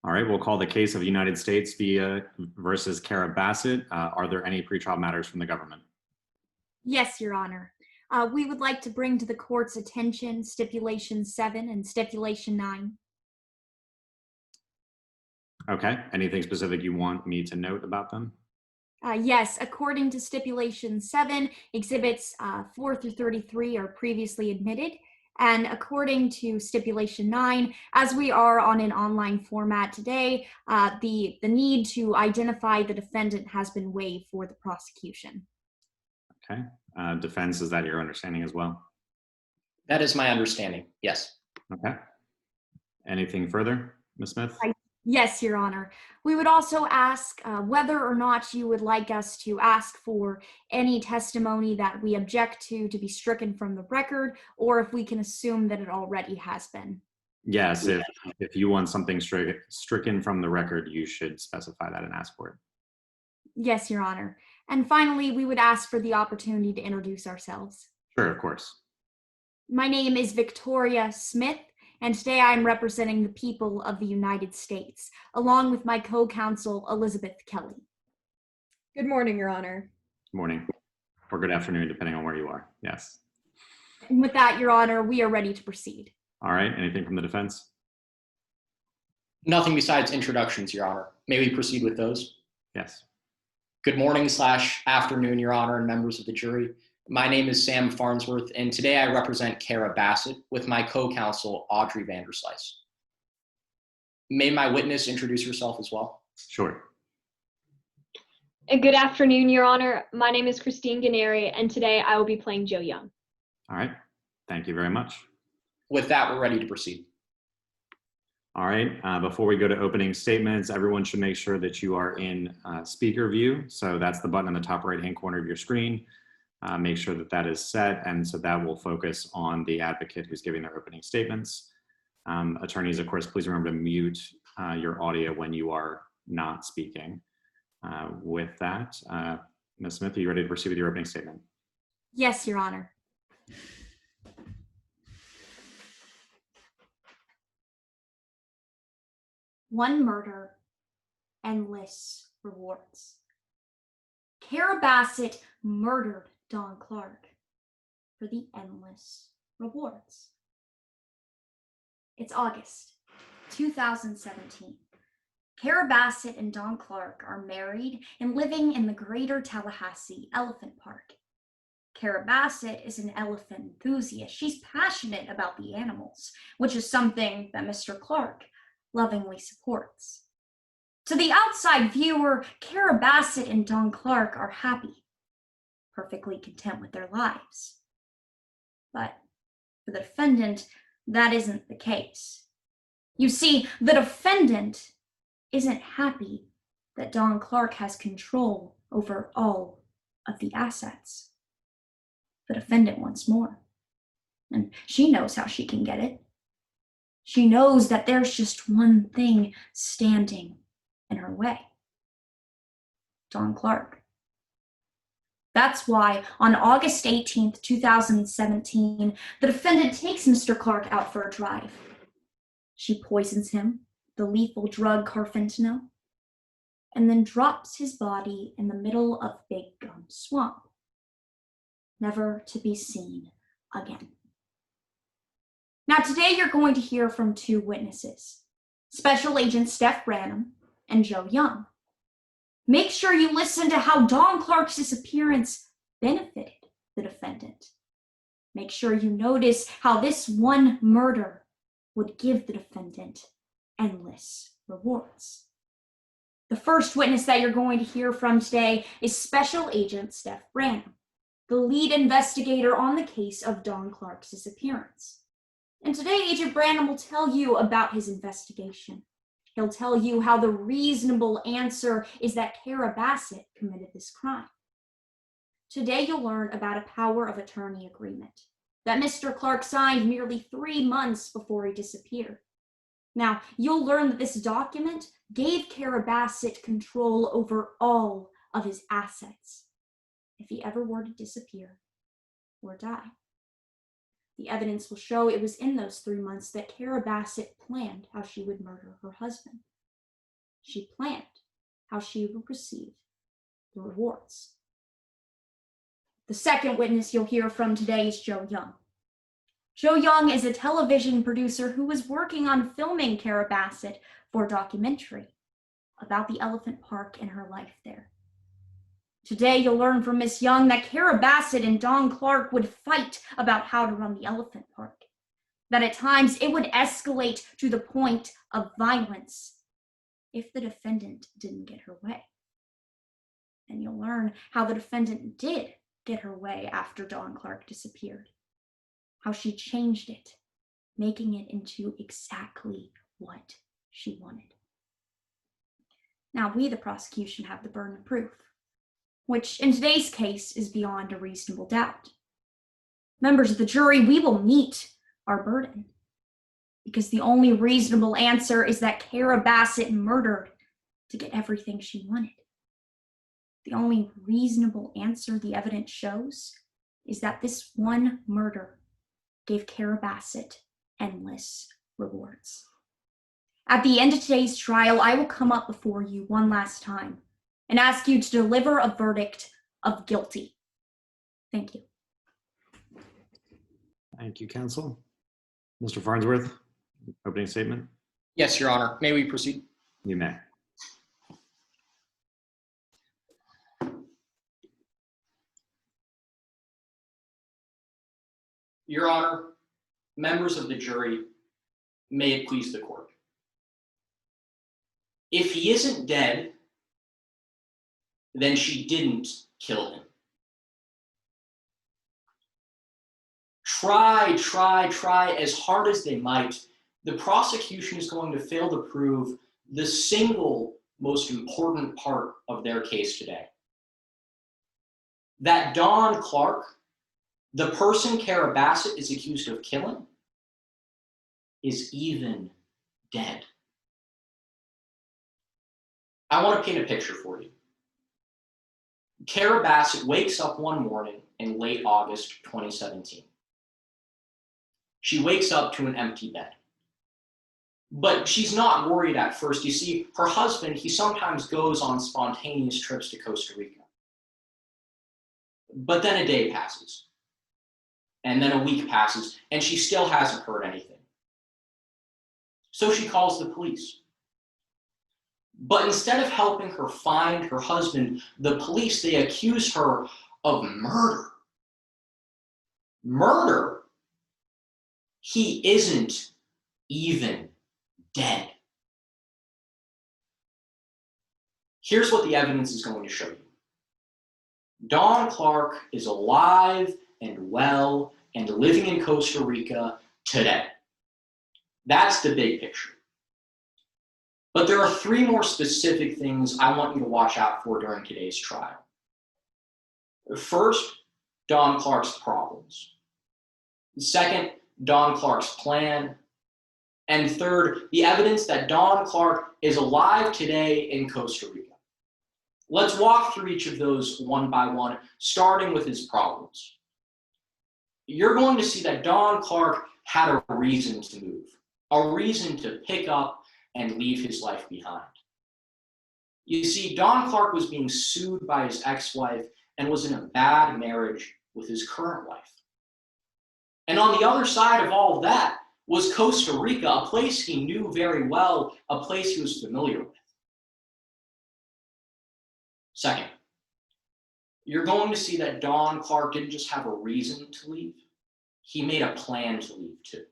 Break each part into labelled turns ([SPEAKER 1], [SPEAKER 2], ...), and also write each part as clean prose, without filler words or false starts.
[SPEAKER 1] All right, we'll call the case of United States versus Kara Bassett. Are there any pretrial matters from the government?
[SPEAKER 2] Yes, Your Honor. We would like to bring to the court's attention Stipulation 7 and Stipulation 9.
[SPEAKER 1] Okay, anything specific you want me to note about them?
[SPEAKER 2] Yes, according to Stipulation 7, Exhibits 4 through 33 are previously admitted. And according to Stipulation 9, as we are on an online format today, the need to identify the defendant has been waived for the prosecution.
[SPEAKER 1] Okay, defense, is that your understanding as well?
[SPEAKER 3] That is my understanding, yes.
[SPEAKER 1] Okay. Anything further, Ms. Smith?
[SPEAKER 2] Yes, Your Honor. We would also ask whether or not you would like us to ask for any testimony that we object to be stricken from the record, or if we can assume that it already has been.
[SPEAKER 1] Yes, if you want something stricken from the record, you should specify that and ask for it.
[SPEAKER 2] Yes, Your Honor. And finally, we would ask for the opportunity to introduce ourselves.
[SPEAKER 1] Sure, of course.
[SPEAKER 2] My name is Victoria Smith, and today I am representing the people of the United States, along with my co-counsel, Elizabeth Kelly.
[SPEAKER 4] Good morning, Your Honor.
[SPEAKER 1] Good morning, or good afternoon, depending on where you are. Yes.
[SPEAKER 2] And with that, Your Honor, we are ready to proceed.
[SPEAKER 1] All right, anything from the defense?
[SPEAKER 3] Nothing besides introductions, Your Honor. May we proceed with those?
[SPEAKER 1] Yes.
[SPEAKER 3] Good morning/afternoon, Your Honor, and members of the jury. My name is Sam Farnsworth, and today I represent Kara Bassett with my co-counsel, Audrey Vanderslice. May my witness introduce herself as well?
[SPEAKER 1] Sure.
[SPEAKER 5] And good afternoon, Your Honor. My name is Christine Guarnieri, and today I will be playing Joe Young.
[SPEAKER 1] All right, thank you very much.
[SPEAKER 3] With that, we're ready to proceed.
[SPEAKER 1] All right, before we go to opening statements, everyone should make sure that you are in speaker view. So that's the button in the top right-hand corner of your screen. Make sure that that is set, and so that will focus on the advocate who's giving their opening statements. Attorneys, of course, please remember to mute your audio when you are not speaking. With that, Ms. Smith, are you ready to proceed with your opening statement?
[SPEAKER 2] Yes, Your Honor. One murder, endless rewards. Kara Bassett murdered Don Clark for the endless rewards. It's August 2017. Kara Bassett and Don Clark are married and living in the greater Tallahassee Elephant Park. Kara Bassett is an elephant enthusiast. She's passionate about the animals, which is something that Mr. Clark lovingly supports. To the outside viewer, Kara Bassett and Don Clark are happy, perfectly content with their lives. But for the defendant, that isn't the case. You see, the defendant isn't happy that Don Clark has control over all of the assets. The defendant wants more, and she knows how she can get it. She knows that there's just one thing standing in her way: Don Clark. That's why on August 18th, 2017, the defendant takes Mr. Clark out for a drive. She poisons him, the lethal drug carfentanil, and then drops his body in the middle of Big Gum Swamp, never to be seen again. Now today you're going to hear from two witnesses, Special Agent Steph Branham and Joe Young. Make sure you listen to how Don Clark's disappearance benefited the defendant. Make sure you notice how this one murder would give the defendant endless rewards. The first witness that you're going to hear from today is Special Agent Steph Branham, the lead investigator on the case of Don Clark's disappearance. And today, Agent Branham will tell you about his investigation. He'll tell you how the reasonable answer is that Kara Bassett committed this crime. Today, you'll learn about a power of attorney agreement that Mr. Clark signed nearly 3 months before he disappeared. Now, you'll learn that this document gave Kara Bassett control over all of his assets if he ever were to disappear or die. The evidence will show it was in those 3 months that Kara Bassett planned how she would murder her husband. she planned how she would receive the rewards. The second witness you'll hear from today is Joe Young. Joe Young is a television producer who was working on filming Kara Bassett for a documentary about the elephant park and her life there. Today, you'll learn from Miss Young that Kara Bassett and Don Clark would fight about how to run the elephant park, that at times it would escalate to the point of violence if the defendant didn't get her way. And you'll learn how the defendant did get her way after Don Clark disappeared, how she changed it, making it into exactly what she wanted. Now, we, the prosecution, have the burden of proof, which in today's case is beyond a reasonable doubt. Members of the jury, we will meet our burden because the only reasonable answer is that Kara Bassett murdered to get everything she wanted. The only reasonable answer the evidence shows is that this one murder gave Kara Bassett endless rewards. At the end of today's trial, I will come up before you one last time and ask you to deliver a verdict of guilty. Thank you.
[SPEAKER 1] Thank you, counsel. Mr. Farnsworth, opening statement.
[SPEAKER 3] Yes, Your Honor. May we proceed?
[SPEAKER 1] You may.
[SPEAKER 3] Your Honor, members of the jury, may it please the court. If he isn't dead, then she didn't kill him. Try as hard as they might, the prosecution is going to fail to prove the single most important part of their case today. That Don Clark, the person Kara Bassett is accused of killing, is even dead. I want to paint a picture for you. Kara Bassett wakes up one morning in late August 2017. She wakes up to an empty bed. But she's not worried at first. You see, her husband, he sometimes goes on spontaneous trips to Costa Rica. But then a day passes. And then a week passes, and she still hasn't heard anything. So she calls the police. But instead of helping her find her husband, the police, they accuse her of murder. Murder? He isn't even dead. Here's what the evidence is going to show you. Don Clark is alive and well and living in Costa Rica today. That's the big picture. But there are three more specific things I want you to watch out for during today's trial. First, Don Clark's problems. Second, Don Clark's plan. And third, the evidence that Don Clark is alive today in Costa Rica. Let's walk through each of those one by one, starting with his problems. You're going to see that Don Clark had a reason to move, a reason to pick up and leave his life behind. You see, Don Clark was being sued by his ex-wife and was in a bad marriage with his current wife. And on the other side of all of that was Costa Rica, a place he knew very well, a place he was familiar with. Second, you're going to see that Don Clark didn't just have a reason to leave, he made a plan to leave too.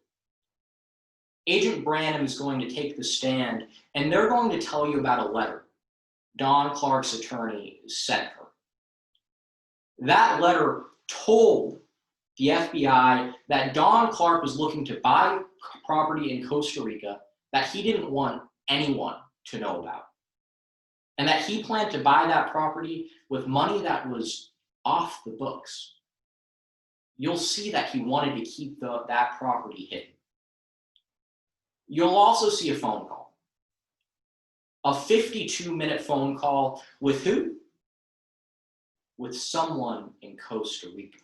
[SPEAKER 3] Agent Branham is going to take the stand, and they're going to tell you about a letter Don Clark's attorney sent her. That letter told the FBI that Don Clark was looking to buy property in Costa Rica that he didn't want anyone to know about, and that he planned to buy that property with money that was off the books. You'll see that he wanted to keep that property hidden. You'll also see a phone call. A 52-minute phone call with who? With someone in Costa Rica.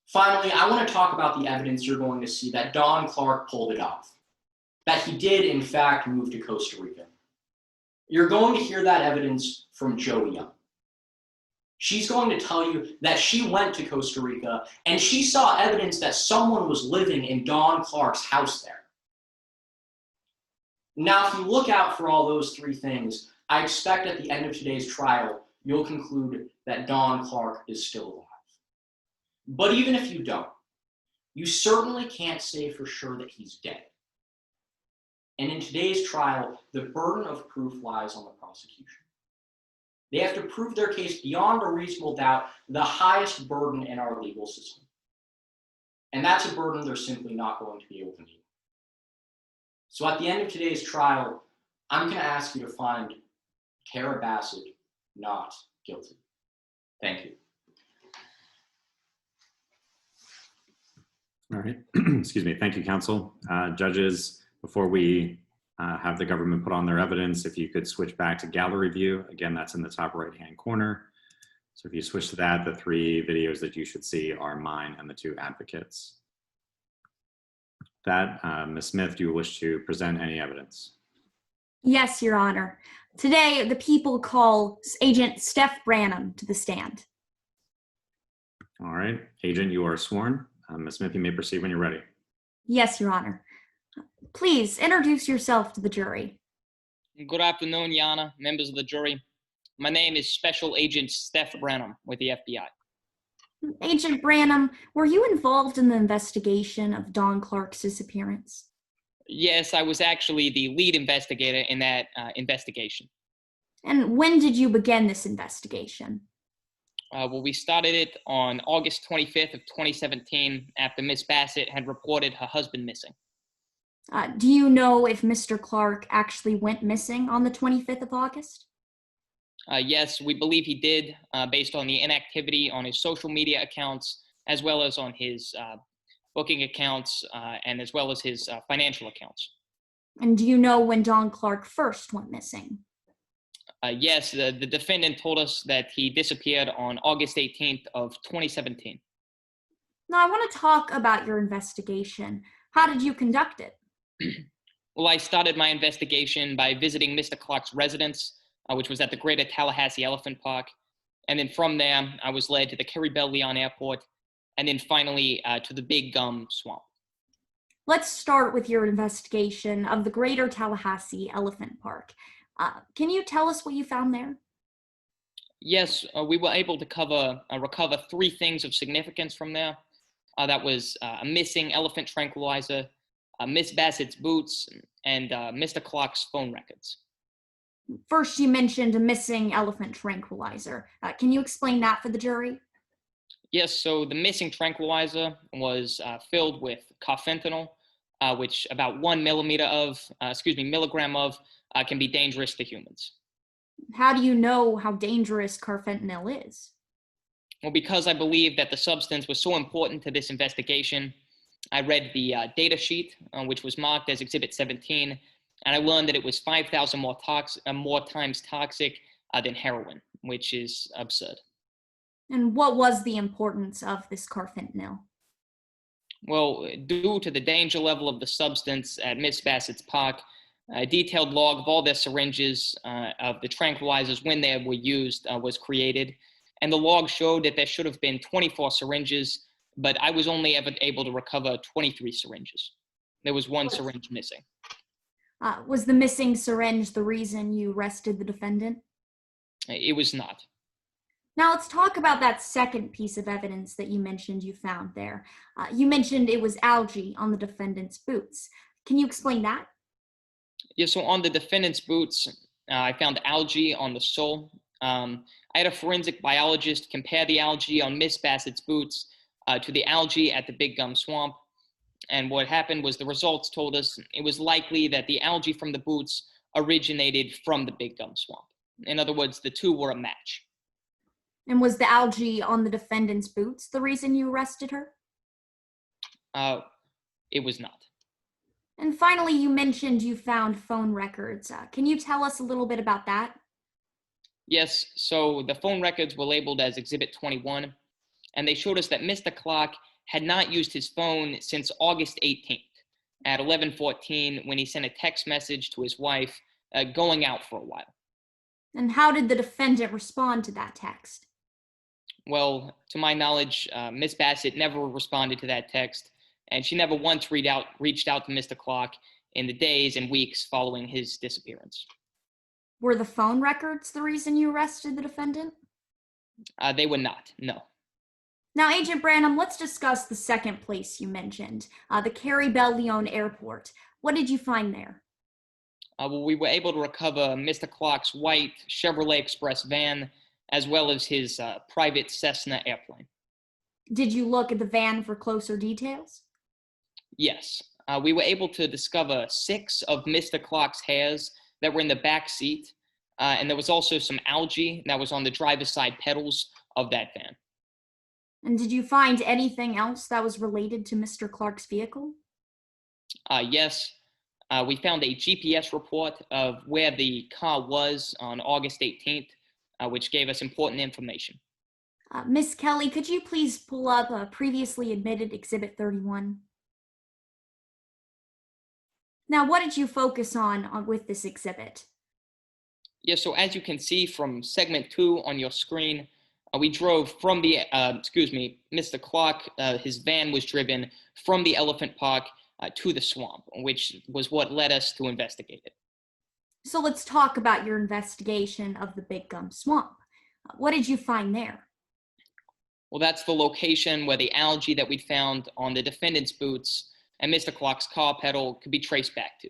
[SPEAKER 3] Finally, I want to talk about the evidence you're going to see that Don Clark pulled it off. that he did, in fact, move to Costa Rica. You're going to hear that evidence from Joey Young. She's going to tell you that she went to Costa Rica and she saw evidence that someone was living in Don Clark's house there. Now, if you look out for all those three things, I expect at the end of today's trial, you'll conclude that Don Clark is still alive. But even if you don't, you certainly can't say for sure that he's dead. And in today's trial, the burden of proof lies on the prosecution. They have to prove their case beyond a reasonable doubt, the highest burden in our legal system. And that's a burden they're simply not going to be able to meet. So at the end of today's trial, I'm going to ask you to find Kara Bassett not guilty. Thank you.
[SPEAKER 1] All right. Excuse me. Thank you, counsel. Judges, before we have the government put on their evidence, if you could switch back to gallery view. Again, that's in the top right-hand corner. So if you switch to that, the three videos that you should see are mine and the two advocates. That, Ms. Smith, do you wish to present any evidence?
[SPEAKER 2] Yes, Your Honor. Today, the people call Agent Steph Branham to the stand.
[SPEAKER 1] All right. Agent, you are sworn. Ms. Smith, you may proceed when you're ready.
[SPEAKER 2] Yes, Your Honor. Please introduce yourself to the jury.
[SPEAKER 6] Good afternoon, Yana, members of the jury. My name is Special Agent Steph Branham with the FBI.
[SPEAKER 2] Agent Branham, were you involved in the investigation of Don Clark's disappearance?
[SPEAKER 6] Yes, I was actually the lead investigator in that investigation.
[SPEAKER 2] And when did you begin this investigation?
[SPEAKER 6] Well, we started it on August 25th of 2017 after Miss Bassett had reported her husband missing.
[SPEAKER 2] Do you know if Mr. Clark actually went missing on the 25th of August?
[SPEAKER 6] Yes, we believe he did, based on the inactivity on his social media accounts, as well as on his booking accounts, and as well as his financial accounts.
[SPEAKER 2] And do you know when Don Clark first went missing?
[SPEAKER 6] Yes, the defendant told us that he disappeared on August 18th of 2017.
[SPEAKER 2] Now, I want to talk about your investigation. How did you conduct it?
[SPEAKER 6] Well, I started my investigation by visiting Mr. Clark's residence, which was at the Greater Tallahassee Elephant Park. And then from there, I was led to the Kerry-Bell-Leon Airport, and then finally to the Big Gum Swamp.
[SPEAKER 2] Let's start with your investigation of the Greater Tallahassee Elephant Park. Can you tell us what you found there?
[SPEAKER 6] Yes, we were able to recover three things of significance from there. That was a missing elephant tranquilizer, Miss Bassett's boots, and Mr. Clark's phone records.
[SPEAKER 2] First, you mentioned a missing elephant tranquilizer. Can you explain that for the jury?
[SPEAKER 6] Yes, so the missing tranquilizer was filled with carfentanil, which about 1 milligram of can be dangerous to humans.
[SPEAKER 2] How do you know how dangerous carfentanil is?
[SPEAKER 6] Well, because I believe that the substance was so important to this investigation, I read the data sheet, which was marked as Exhibit 17, and I learned that it was 5,000 more times toxic than heroin, which is absurd.
[SPEAKER 2] And what was the importance of this carfentanil?
[SPEAKER 6] Well, due to the danger level of the substance at Miss Bassett's park, a detailed log of all their syringes of the tranquilizers when they were used was created. And the log showed that there should have been 24 syringes, but I was only ever able to recover 23 syringes. There was one syringe missing.
[SPEAKER 2] Was the missing syringe the reason you arrested the defendant?
[SPEAKER 6] It was not.
[SPEAKER 2] Now let's talk about that second piece of evidence that you mentioned you found there. You mentioned it was algae on the defendant's boots. Can you explain that?
[SPEAKER 6] Yeah, so on the defendant's boots, I found algae on the sole. I had a forensic biologist compare the algae on Miss Bassett's boots to the algae at the Big Gum Swamp. And what happened was the results told us it was likely that the algae from the boots originated from the Big Gum Swamp. In other words, the two were a match.
[SPEAKER 2] And was the algae on the defendant's boots the reason you arrested her?
[SPEAKER 6] It was not.
[SPEAKER 2] And finally, you mentioned you found phone records. Can you tell us a little bit about that?
[SPEAKER 6] Yes, so the phone records were labeled as Exhibit 21, and they showed us that Mr. Clark had not used his phone since August 18th. at 11:14 when he sent a text message to his wife going out for a while.
[SPEAKER 2] And how did the defendant respond to that text?
[SPEAKER 6] Well, to my knowledge, Miss Bassett never responded to that text, and she never once reached out to Mr. Clark in the days and weeks following his disappearance.
[SPEAKER 2] Were the phone records the reason you arrested the defendant?
[SPEAKER 6] They were not, no.
[SPEAKER 2] Now, Agent Branham, let's discuss the second place you mentioned, the Carrie Bell Leon Airport. What did you find there?
[SPEAKER 6] Well, we were able to recover Mr. Clark's white Chevrolet Express van, as well as his private Cessna airplane.
[SPEAKER 2] Did you look at the van for closer details?
[SPEAKER 6] Yes. We were able to discover 6 of Mr. Clark's hairs that were in the back seat, and there was also some algae that was on the driver's side pedals of that van.
[SPEAKER 2] And did you find anything else that was related to Mr. Clark's vehicle?
[SPEAKER 6] Yes. We found a GPS report of where the car was on August 18th, which gave us important information.
[SPEAKER 2] Miss Kelly, could you please pull up a previously admitted Exhibit 31? Now, what did you focus on with this exhibit?
[SPEAKER 6] Yeah, so as you can see from segment 2 on your screen, we drove from the, Mr. Clark, his van was driven from the Elephant Park to the swamp, which was what led us to investigate it.
[SPEAKER 2] So let's talk about your investigation of the Big Gum Swamp. What did you find there?
[SPEAKER 6] Well, that's the location where the algae that we found on the defendant's boots and Mr. Clark's car pedal could be traced back to.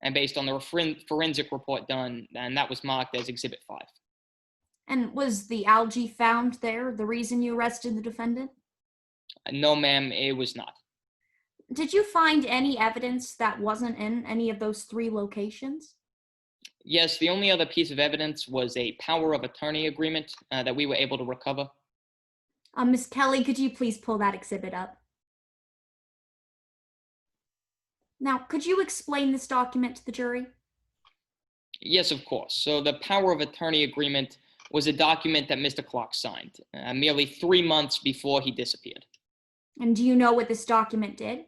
[SPEAKER 6] And based on the forensic report done, and that was marked as Exhibit 5.
[SPEAKER 2] And was the algae found there the reason you arrested the defendant?
[SPEAKER 6] No, ma'am, it was not.
[SPEAKER 2] Did you find any evidence that wasn't in any of those 3 locations?
[SPEAKER 6] Yes, the only other piece of evidence was a power of attorney agreement that we were able to recover.
[SPEAKER 2] Miss Kelly, could you please pull that exhibit up? Now, could you explain this document to the jury?
[SPEAKER 6] Yes, of course. So the power of attorney agreement was a document that Mr. Clark signed merely 3 months before he disappeared.
[SPEAKER 2] And do you know what this document did?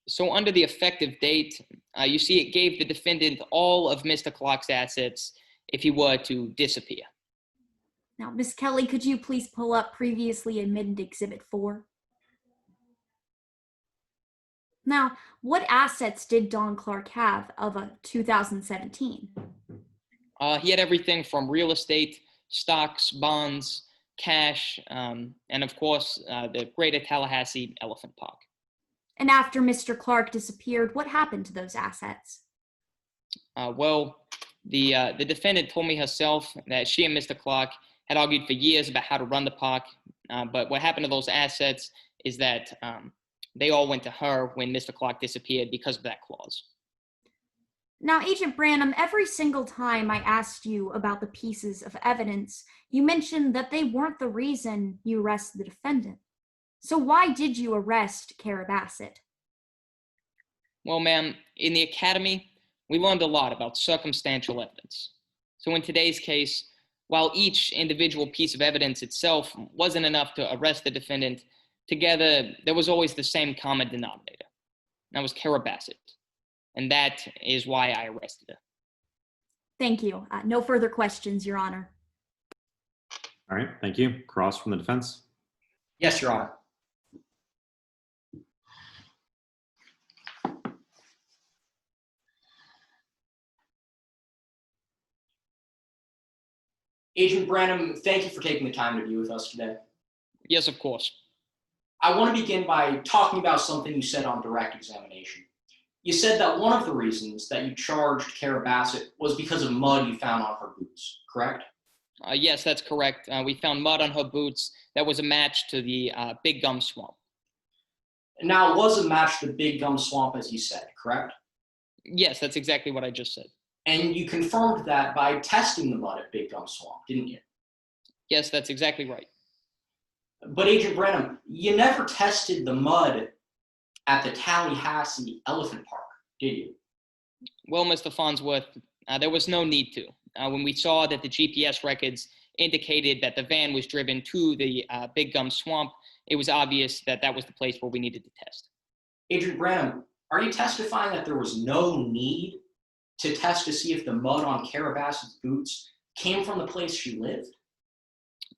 [SPEAKER 6] So under the effective date, you see it gave the defendant all of Mr. Clark's assets if he were to disappear.
[SPEAKER 2] Now, Miss Kelly, could you please pull up previously admitted Exhibit 4? Now, what assets did Don Clark have of a 2017?
[SPEAKER 6] He had everything from real estate, stocks, bonds, cash, and of course, the Greater Tallahassee Elephant Park.
[SPEAKER 2] And after Mr. Clark disappeared, what happened to those assets?
[SPEAKER 6] Well, the defendant told me herself that she and Mr. Clark had argued for years about how to run the park, but what happened to those assets is that they all went to her when Mr. Clark disappeared because of that clause.
[SPEAKER 2] Now, Agent Branham, every single time I asked you about the pieces of evidence, you mentioned that they weren't the reason you arrested the defendant. So why did you arrest Kara Bassett?
[SPEAKER 6] Well, ma'am, in the academy, we learned a lot about circumstantial evidence. So in today's case, while each individual piece of evidence itself wasn't enough to arrest the defendant, together there was always the same common denominator. That was Kara Bassett. And that is why I arrested her.
[SPEAKER 2] Thank you. No further questions, Your Honor.
[SPEAKER 1] All right, thank you. Cross from the defense.
[SPEAKER 3] Yes, Your Honor. Agent Branham, thank you for taking the time to be with us today.
[SPEAKER 6] Yes, of course.
[SPEAKER 3] I want to begin by talking about something you said on direct examination. You said that one of the reasons that you charged Kara Bassett was because of mud you found on her boots, correct?
[SPEAKER 6] Yes, that's correct. We found mud on her boots that was a match to the Big Gum Swamp.
[SPEAKER 3] Now, it was a match to the Big Gum Swamp, as you said, correct?
[SPEAKER 6] Yes, that's exactly what I just said.
[SPEAKER 3] And you confirmed that by testing the mud at Big Gum Swamp, didn't you?
[SPEAKER 6] Yes, that's exactly right.
[SPEAKER 3] But Agent Branham, you never tested the mud at the Tallahassee Elephant Park, did you?
[SPEAKER 6] Well, Mr. Farnsworth, there was no need to. When we saw that the GPS records indicated that the van was driven to the Big Gum Swamp, it was obvious that that was the place where we needed to test.
[SPEAKER 3] Agent Branham, are you testifying that there was no need to test to see if the mud on Kara Bassett's boots came from the place she lived?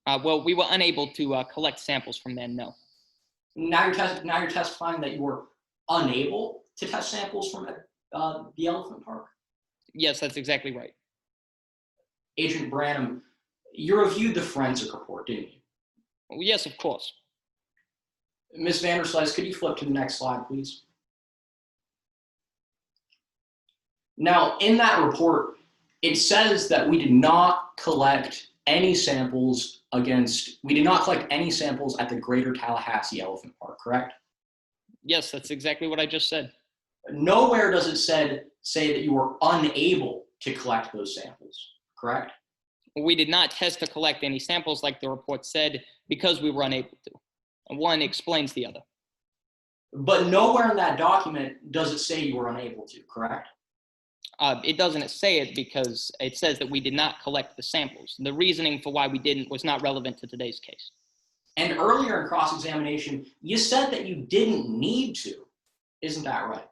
[SPEAKER 6] Well, we were unable to collect samples from then, no.
[SPEAKER 3] Now you're testifying that you were unable to test samples from the elephant park?
[SPEAKER 6] Yes, that's exactly right.
[SPEAKER 3] Agent Branham, you reviewed the forensic report, didn't you?
[SPEAKER 6] Well, yes, of course.
[SPEAKER 3] Ms. Vanderslice, could you flip to the next slide, please? Now, in that report, it says that we did not collect any samples at the Greater Tallahassee Elephant Park, correct?
[SPEAKER 6] Yes, that's exactly what I just said.
[SPEAKER 3] Nowhere does it say that you were unable to collect those samples, correct?
[SPEAKER 6] We did not test to collect any samples like the report said because we were unable to. And one explains the other.
[SPEAKER 3] But nowhere in that document does it say you were unable to, correct?
[SPEAKER 6] It doesn't say it because it says that we did not collect the samples. The reasoning for why we didn't was not relevant to today's case.
[SPEAKER 3] And earlier in cross-examination, you said that you didn't need to. Isn't that right?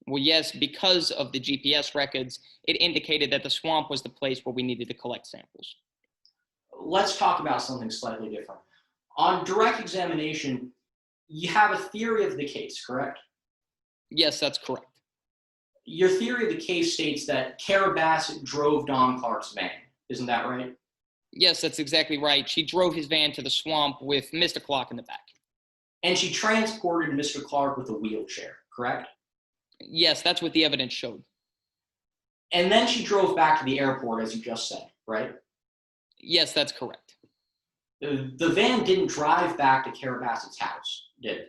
[SPEAKER 6] Well, yes, because of the GPS records, it indicated that the swamp was the place where we needed to collect samples.
[SPEAKER 3] Let's talk about something slightly different. On direct examination, you have a theory of the case, correct?
[SPEAKER 6] Yes, that's correct.
[SPEAKER 3] Your theory of the case states that Kara Bassett drove Don Clark's van. Isn't that right?
[SPEAKER 6] Yes, that's exactly right. She drove his van to the swamp with Mr. Clark in the back.
[SPEAKER 3] And she transported Mr. Clark with a wheelchair, correct?
[SPEAKER 6] Yes, that's what the evidence showed.
[SPEAKER 3] And then she drove back to the airport, as you just said, right?
[SPEAKER 6] Yes, that's correct.
[SPEAKER 3] The van didn't drive back to Kara Bassett's house, did it?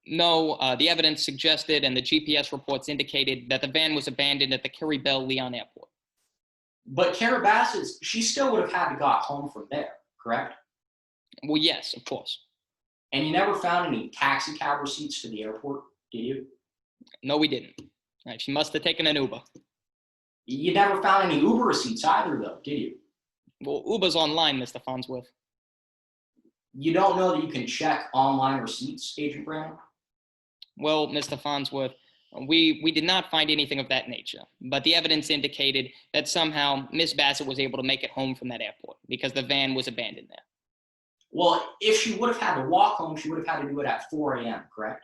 [SPEAKER 6] No, the evidence suggested and the GPS reports indicated that the van was abandoned at the Kerry Bell Leon Airport.
[SPEAKER 3] But Kara Bassett, she still would have had to got home from there, correct?
[SPEAKER 6] Well, yes, of course.
[SPEAKER 3] And you never found any taxi cab receipts to the airport, did you?
[SPEAKER 6] No, we didn't. She must have taken an Uber.
[SPEAKER 3] You never found any Uber receipts either, though, did you?
[SPEAKER 6] Well, Uber's online, Mr. Farnsworth.
[SPEAKER 3] You don't know that you can check online receipts, Agent Brown?
[SPEAKER 6] Well, Mr. Farnsworth, we did not find anything of that nature, but the evidence indicated that somehow Miss Bassett was able to make it home from that airport because the van was abandoned there.
[SPEAKER 3] Well, if she would have had to walk home, she would have had to do it at 4 a.m., correct?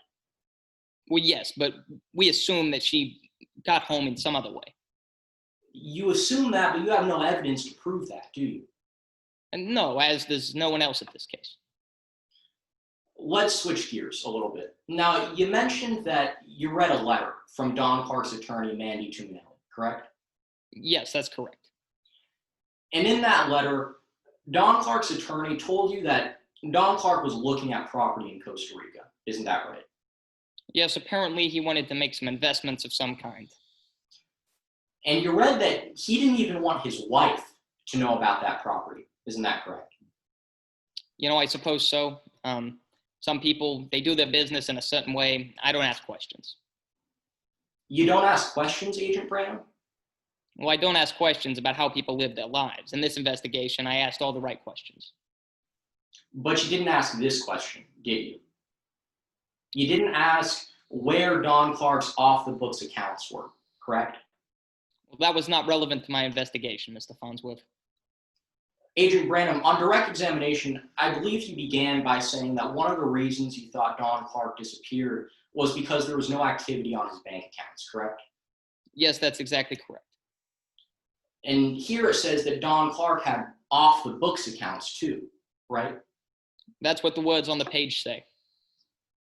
[SPEAKER 6] Well, yes, but we assume that she got home in some other way.
[SPEAKER 3] You assume that, but you have no evidence to prove that, do you?
[SPEAKER 6] And no, as does no one else in this case.
[SPEAKER 3] Let's switch gears a little bit. Now, you mentioned that you read a letter from Don Clark's attorney, Mandy Tuminelli, correct?
[SPEAKER 6] Yes, that's correct.
[SPEAKER 3] And in that letter, Don Clark's attorney told you that Don Clark was looking at property in Costa Rica. Isn't that right?
[SPEAKER 6] Yes, apparently he wanted to make some investments of some kind.
[SPEAKER 3] And you read that he didn't even want his wife to know about that property. Isn't that correct?
[SPEAKER 6] You know, I suppose so. Some people, they do their business in a certain way. I don't ask questions.
[SPEAKER 3] You don't ask questions, Agent Brown?
[SPEAKER 6] Well, I don't ask questions about how people live their lives. In this investigation, I asked all the right questions.
[SPEAKER 3] But you didn't ask this question, did you? You didn't ask where Don Clark's off-the-books accounts were, correct?
[SPEAKER 6] Well, that was not relevant to my investigation, Mr. Farnsworth.
[SPEAKER 3] Agent Branham, on direct examination, I believe you began by saying that one of the reasons you thought Don Clark disappeared was because there was no activity on his bank accounts, correct?
[SPEAKER 6] Yes, that's exactly correct.
[SPEAKER 3] And here it says that Don Clark had off-the-books accounts too, right?
[SPEAKER 6] That's what the words on the page say.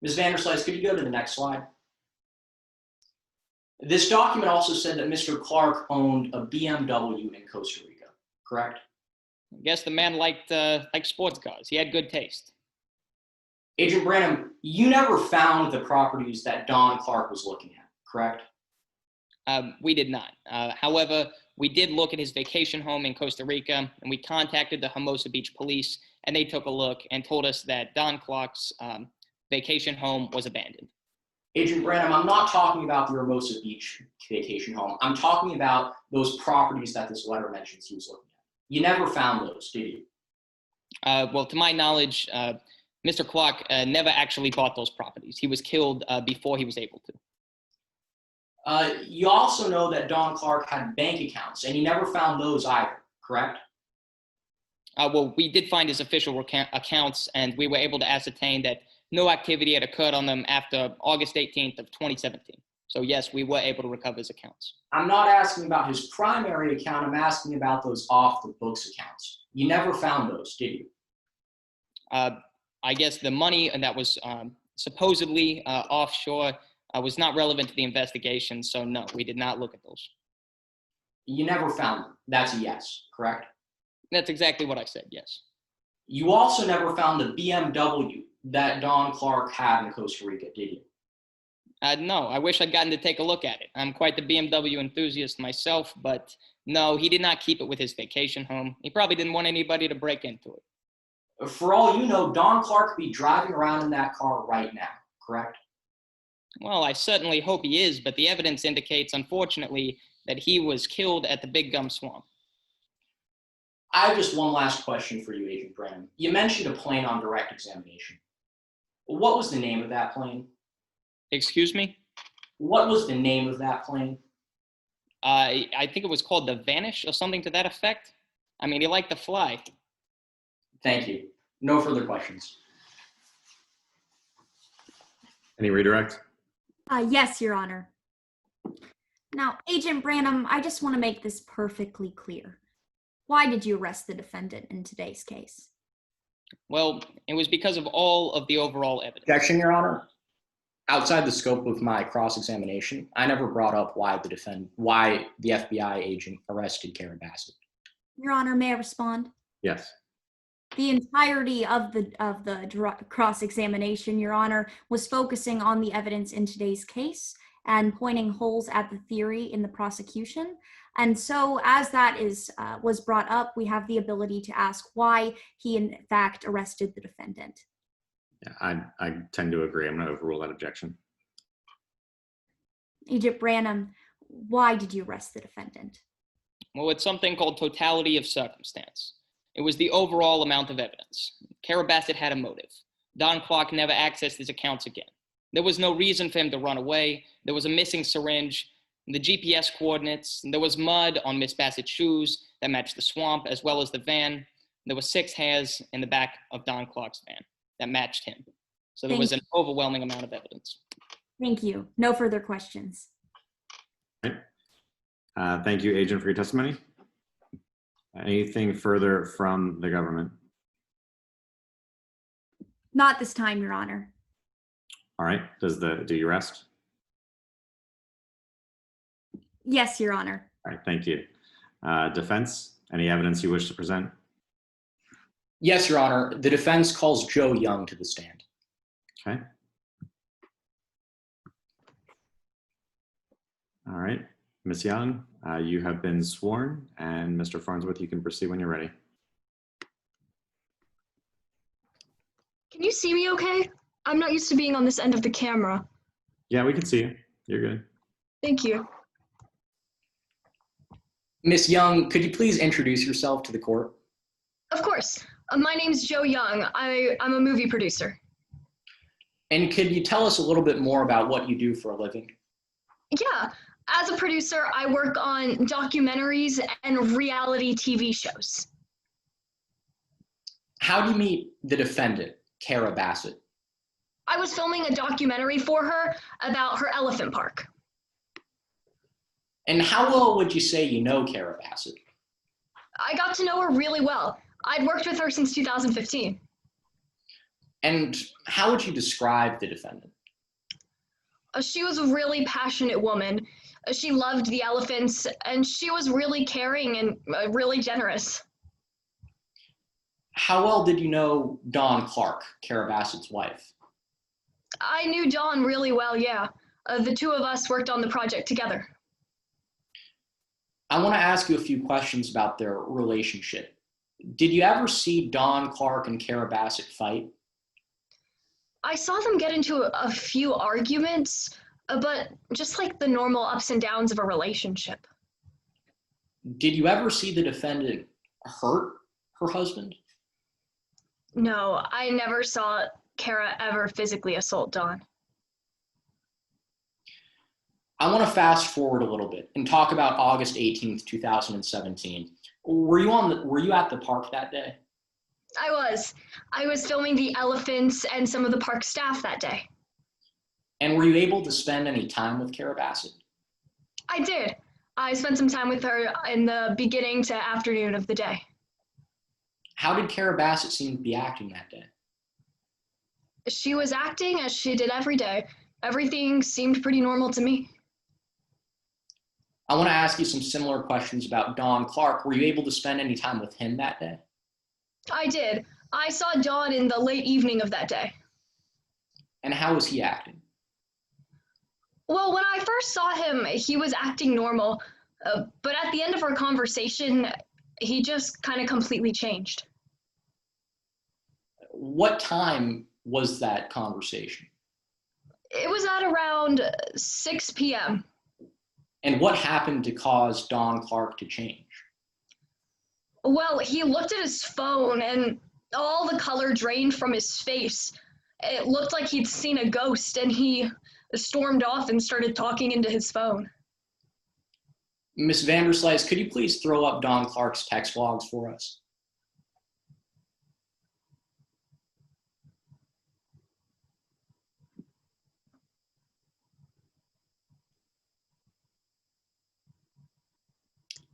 [SPEAKER 3] Ms. Vanderslice, could you go to the next slide? This document also said that Mr. Clark owned a BMW in Costa Rica, correct?
[SPEAKER 6] I guess the man liked sports cars. He had good taste.
[SPEAKER 3] Agent Branham, you never found the properties that Don Clark was looking at, correct?
[SPEAKER 6] We did not. However, we did look at his vacation home in Costa Rica, and we contacted the Hermosa Beach police, and they took a look and told us that Don Clark's vacation home was abandoned.
[SPEAKER 3] Agent Branham, I'm not talking about the Hermosa Beach vacation home. I'm talking about those properties that this letter mentions he was looking at. You never found those, did you?
[SPEAKER 6] Well, to my knowledge, Mr. Clark never actually bought those properties. He was killed before he was able to.
[SPEAKER 3] You also know that Don Clark had bank accounts, and you never found those either, correct?
[SPEAKER 6] Well, we did find his official accounts, and we were able to ascertain that no activity had occurred on them after August 18th of 2017. So yes, we were able to recover his accounts.
[SPEAKER 3] I'm not asking about his primary account. I'm asking about those off-the-books accounts. You never found those, did you?
[SPEAKER 6] I guess the money that was supposedly offshore was not relevant to the investigation. So no, we did not look at those.
[SPEAKER 3] You never found them. That's a yes, correct?
[SPEAKER 6] That's exactly what I said, yes.
[SPEAKER 3] You also never found the BMW that Don Clark had in Costa Rica, did you?
[SPEAKER 6] No, I wish I'd gotten to take a look at it. I'm quite the BMW enthusiast myself, but no, he did not keep it with his vacation home. He probably didn't want anybody to break into it.
[SPEAKER 3] For all you know, Don Clark could be driving around in that car right now, correct?
[SPEAKER 6] Well, I certainly hope he is, but the evidence indicates, unfortunately, that he was killed at the Big Gum Swamp.
[SPEAKER 3] I have just one last question for you, Agent Brennan. You mentioned a plane on direct examination. What was the name of that plane?
[SPEAKER 6] Excuse me?
[SPEAKER 3] What was the name of that plane?
[SPEAKER 6] I think it was called the Vanish or something to that effect. I mean, he liked to fly.
[SPEAKER 3] Thank you. No further questions.
[SPEAKER 1] Any redirect?
[SPEAKER 2] Yes, Your Honor. Now, Agent Branham, I just want to make this perfectly clear. Why did you arrest the defendant in today's case?
[SPEAKER 6] Well, it was because of all of the overall evidence.
[SPEAKER 3] Objection, Your Honor. Outside the scope of my cross-examination, I never brought up why the FBI agent arrested Kara Bassett.
[SPEAKER 2] Your Honor, may I respond?
[SPEAKER 1] Yes.
[SPEAKER 2] The entirety of the cross-examination, Your Honor, was focusing on the evidence in today's case and pointing holes at the theory in the prosecution. And so as that was brought up, we have the ability to ask why he in fact arrested the defendant.
[SPEAKER 1] Yeah, I tend to agree. I'm going to overrule that objection.
[SPEAKER 2] Agent Branham, why did you arrest the defendant?
[SPEAKER 6] Well, it's something called totality of circumstance. It was the overall amount of evidence. Kara Bassett had a motive. Don Clark never accessed his accounts again. There was no reason for him to run away. There was a missing syringe, the GPS coordinates, and there was mud on Miss Bassett's shoes that matched the swamp, as well as the van. There were 6 hairs in the back of Don Clark's van that matched him. So there was an overwhelming amount of evidence.
[SPEAKER 2] Thank you. No further questions.
[SPEAKER 1] Right. Thank you, Agent, for your testimony. Anything further from the government?
[SPEAKER 2] Not this time, Your Honor.
[SPEAKER 1] All right. Do you rest?
[SPEAKER 2] Yes, Your Honor.
[SPEAKER 1] All right. Thank you. Defense, any evidence you wish to present?
[SPEAKER 3] Yes, Your Honor. The defense calls Joe Young to the stand.
[SPEAKER 1] Okay. All right. Ms. Young, you have been sworn, and Mr. Farnsworth, you can proceed when you're ready.
[SPEAKER 7] Can you see me okay? I'm not used to being on this end of the camera.
[SPEAKER 1] Yeah, we can see you. You're good.
[SPEAKER 7] Thank you.
[SPEAKER 3] Ms. Young, could you please introduce yourself to the court?
[SPEAKER 7] Of course. My name's Joe Young. I'm a movie producer.
[SPEAKER 3] And could you tell us a little bit more about what you do for a living?
[SPEAKER 7] Yeah. As a producer, I work on documentaries and reality TV shows.
[SPEAKER 3] How do you meet the defendant, Kara Bassett?
[SPEAKER 7] I was filming a documentary for her about her elephant park.
[SPEAKER 3] And how well would you say you know Kara Bassett?
[SPEAKER 7] I got to know her really well. I'd worked with her since 2015.
[SPEAKER 3] And how would you describe the defendant?
[SPEAKER 7] She was a really passionate woman. She loved the elephants, and she was really caring and really generous.
[SPEAKER 3] How well did you know Dawn Clark, Kara Bassett's wife?
[SPEAKER 7] I knew Dawn really well, yeah. The two of us worked on the project together.
[SPEAKER 3] I want to ask you a few questions about their relationship. Did you ever see Dawn Clark and Kara Bassett fight?
[SPEAKER 7] I saw them get into a few arguments, but just like the normal ups and downs of a relationship.
[SPEAKER 3] Did you ever see the defendant hurt her husband?
[SPEAKER 7] No, I never saw Kara ever physically assault Dawn.
[SPEAKER 3] I want to fast forward a little bit and talk about August 18th, 2017. Were you at the park that day?
[SPEAKER 7] I was. I was filming the elephants and some of the park staff that day.
[SPEAKER 3] And were you able to spend any time with Kara Bassett?
[SPEAKER 7] I did. I spent some time with her in the beginning to afternoon of the day.
[SPEAKER 3] How did Kara Bassett seem to be acting that day?
[SPEAKER 7] She was acting as she did every day. Everything seemed pretty normal to me.
[SPEAKER 3] I want to ask you some similar questions about Don Clark. Were you able to spend any time with him that day?
[SPEAKER 7] I did. I saw Don in the late evening of that day.
[SPEAKER 3] And how was he acting?
[SPEAKER 7] Well, when I first saw him, he was acting normal, but at the end of our conversation, he just kind of completely changed.
[SPEAKER 3] What time was that conversation?
[SPEAKER 7] It was at around 6 p.m.
[SPEAKER 3] And what happened to cause Don Clark to change?
[SPEAKER 7] Well, he looked at his phone and all the color drained from his face. It looked like he'd seen a ghost, and he stormed off and started talking into his phone.
[SPEAKER 3] Ms. Vanderslice, could you please throw up Don Clark's text logs for us?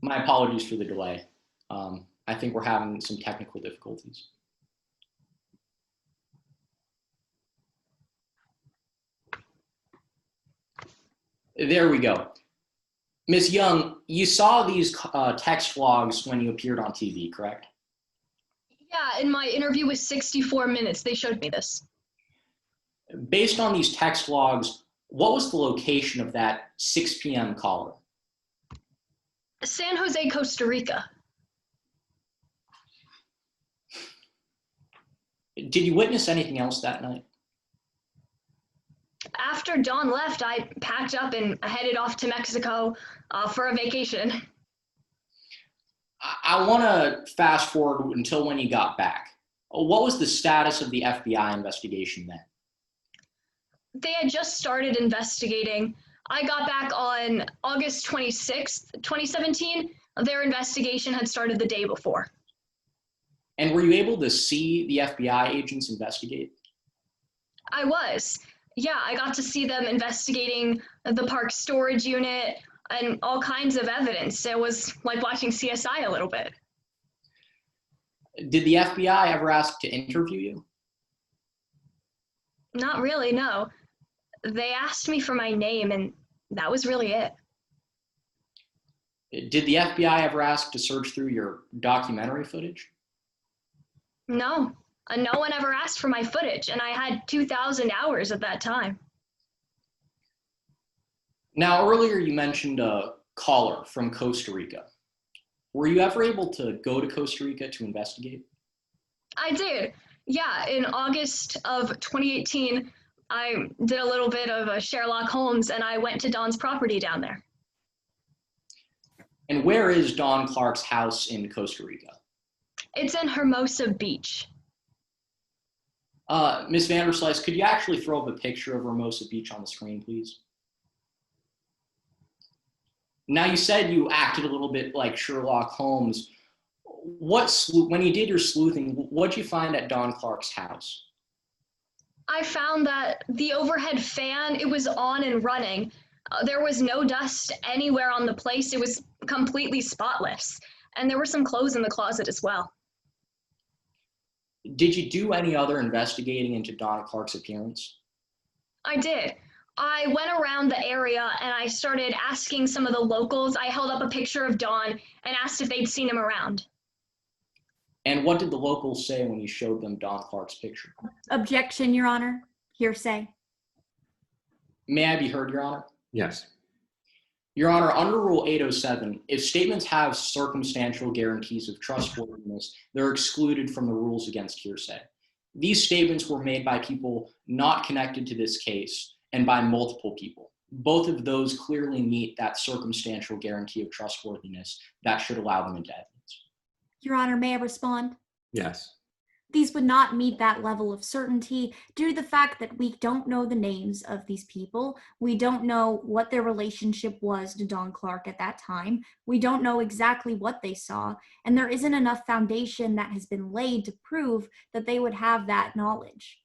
[SPEAKER 3] My apologies for the delay. I think we're having some technical difficulties. There we go. Ms. Young, you saw these text logs when you appeared on TV, correct?
[SPEAKER 7] Yeah, in my interview with 64 Minutes, they showed me this.
[SPEAKER 3] Based on these text logs, what was the location of that 6 p.m. caller?
[SPEAKER 7] San Jose, Costa Rica.
[SPEAKER 3] Did you witness anything else that night?
[SPEAKER 7] After Dawn left, I packed up and headed off to Mexico for a vacation.
[SPEAKER 3] I want to fast forward until when you got back. What was the status of the FBI investigation then?
[SPEAKER 7] They had just started investigating. I got back on August 26th, 2017. Their investigation had started the day before.
[SPEAKER 3] And were you able to see the FBI agents investigate?
[SPEAKER 7] I was. Yeah, I got to see them investigating the park storage unit and all kinds of evidence. It was like watching CSI a little bit.
[SPEAKER 3] Did the FBI ever ask to interview you?
[SPEAKER 7] Not really, no. They asked me for my name, and that was really it.
[SPEAKER 3] Did the FBI ever ask to search through your documentary footage?
[SPEAKER 7] No, no one ever asked for my footage, and I had 2,000 hours at that time.
[SPEAKER 3] Now, earlier you mentioned a caller from Costa Rica. Were you ever able to go to Costa Rica to investigate?
[SPEAKER 7] I did. Yeah, in August of 2018, I did a little bit of a Sherlock Holmes, and I went to Dawn's property down there.
[SPEAKER 3] And where is Don Clark's house in Costa Rica?
[SPEAKER 7] It's in Hermosa Beach.
[SPEAKER 3] Ms. Vanderslice, could you actually throw up a picture of Hermosa Beach on the screen, please? Now, you said you acted a little bit like Sherlock Holmes. When you did your sleuthing, what did you find at Don Clark's house?
[SPEAKER 7] I found that the overhead fan, it was on and running. There was no dust anywhere on the place. It was completely spotless. And there were some clothes in the closet as well.
[SPEAKER 3] Did you do any other investigating into Don Clark's appearance?
[SPEAKER 7] I did. I went around the area and I started asking some of the locals. I held up a picture of Don and asked if they'd seen him around.
[SPEAKER 3] And what did the locals say when you showed them Don Clark's picture?
[SPEAKER 2] Objection, Your Honor. Hearsay.
[SPEAKER 3] May I be heard, Your Honor?
[SPEAKER 1] Yes.
[SPEAKER 3] Your Honor, under Rule 807, if statements have circumstantial guarantees of trustworthiness, they're excluded from the rules against hearsay. These statements were made by people not connected to this case and by multiple people. Both of those clearly meet that circumstantial guarantee of trustworthiness that should allow them into evidence.
[SPEAKER 2] Your Honor, may I respond?
[SPEAKER 1] Yes.
[SPEAKER 2] These would not meet that level of certainty due to the fact that we don't know the names of these people. We don't know what their relationship was to Don Clark at that time. We don't know exactly what they saw, and there isn't enough foundation that has been laid to prove that they would have that knowledge.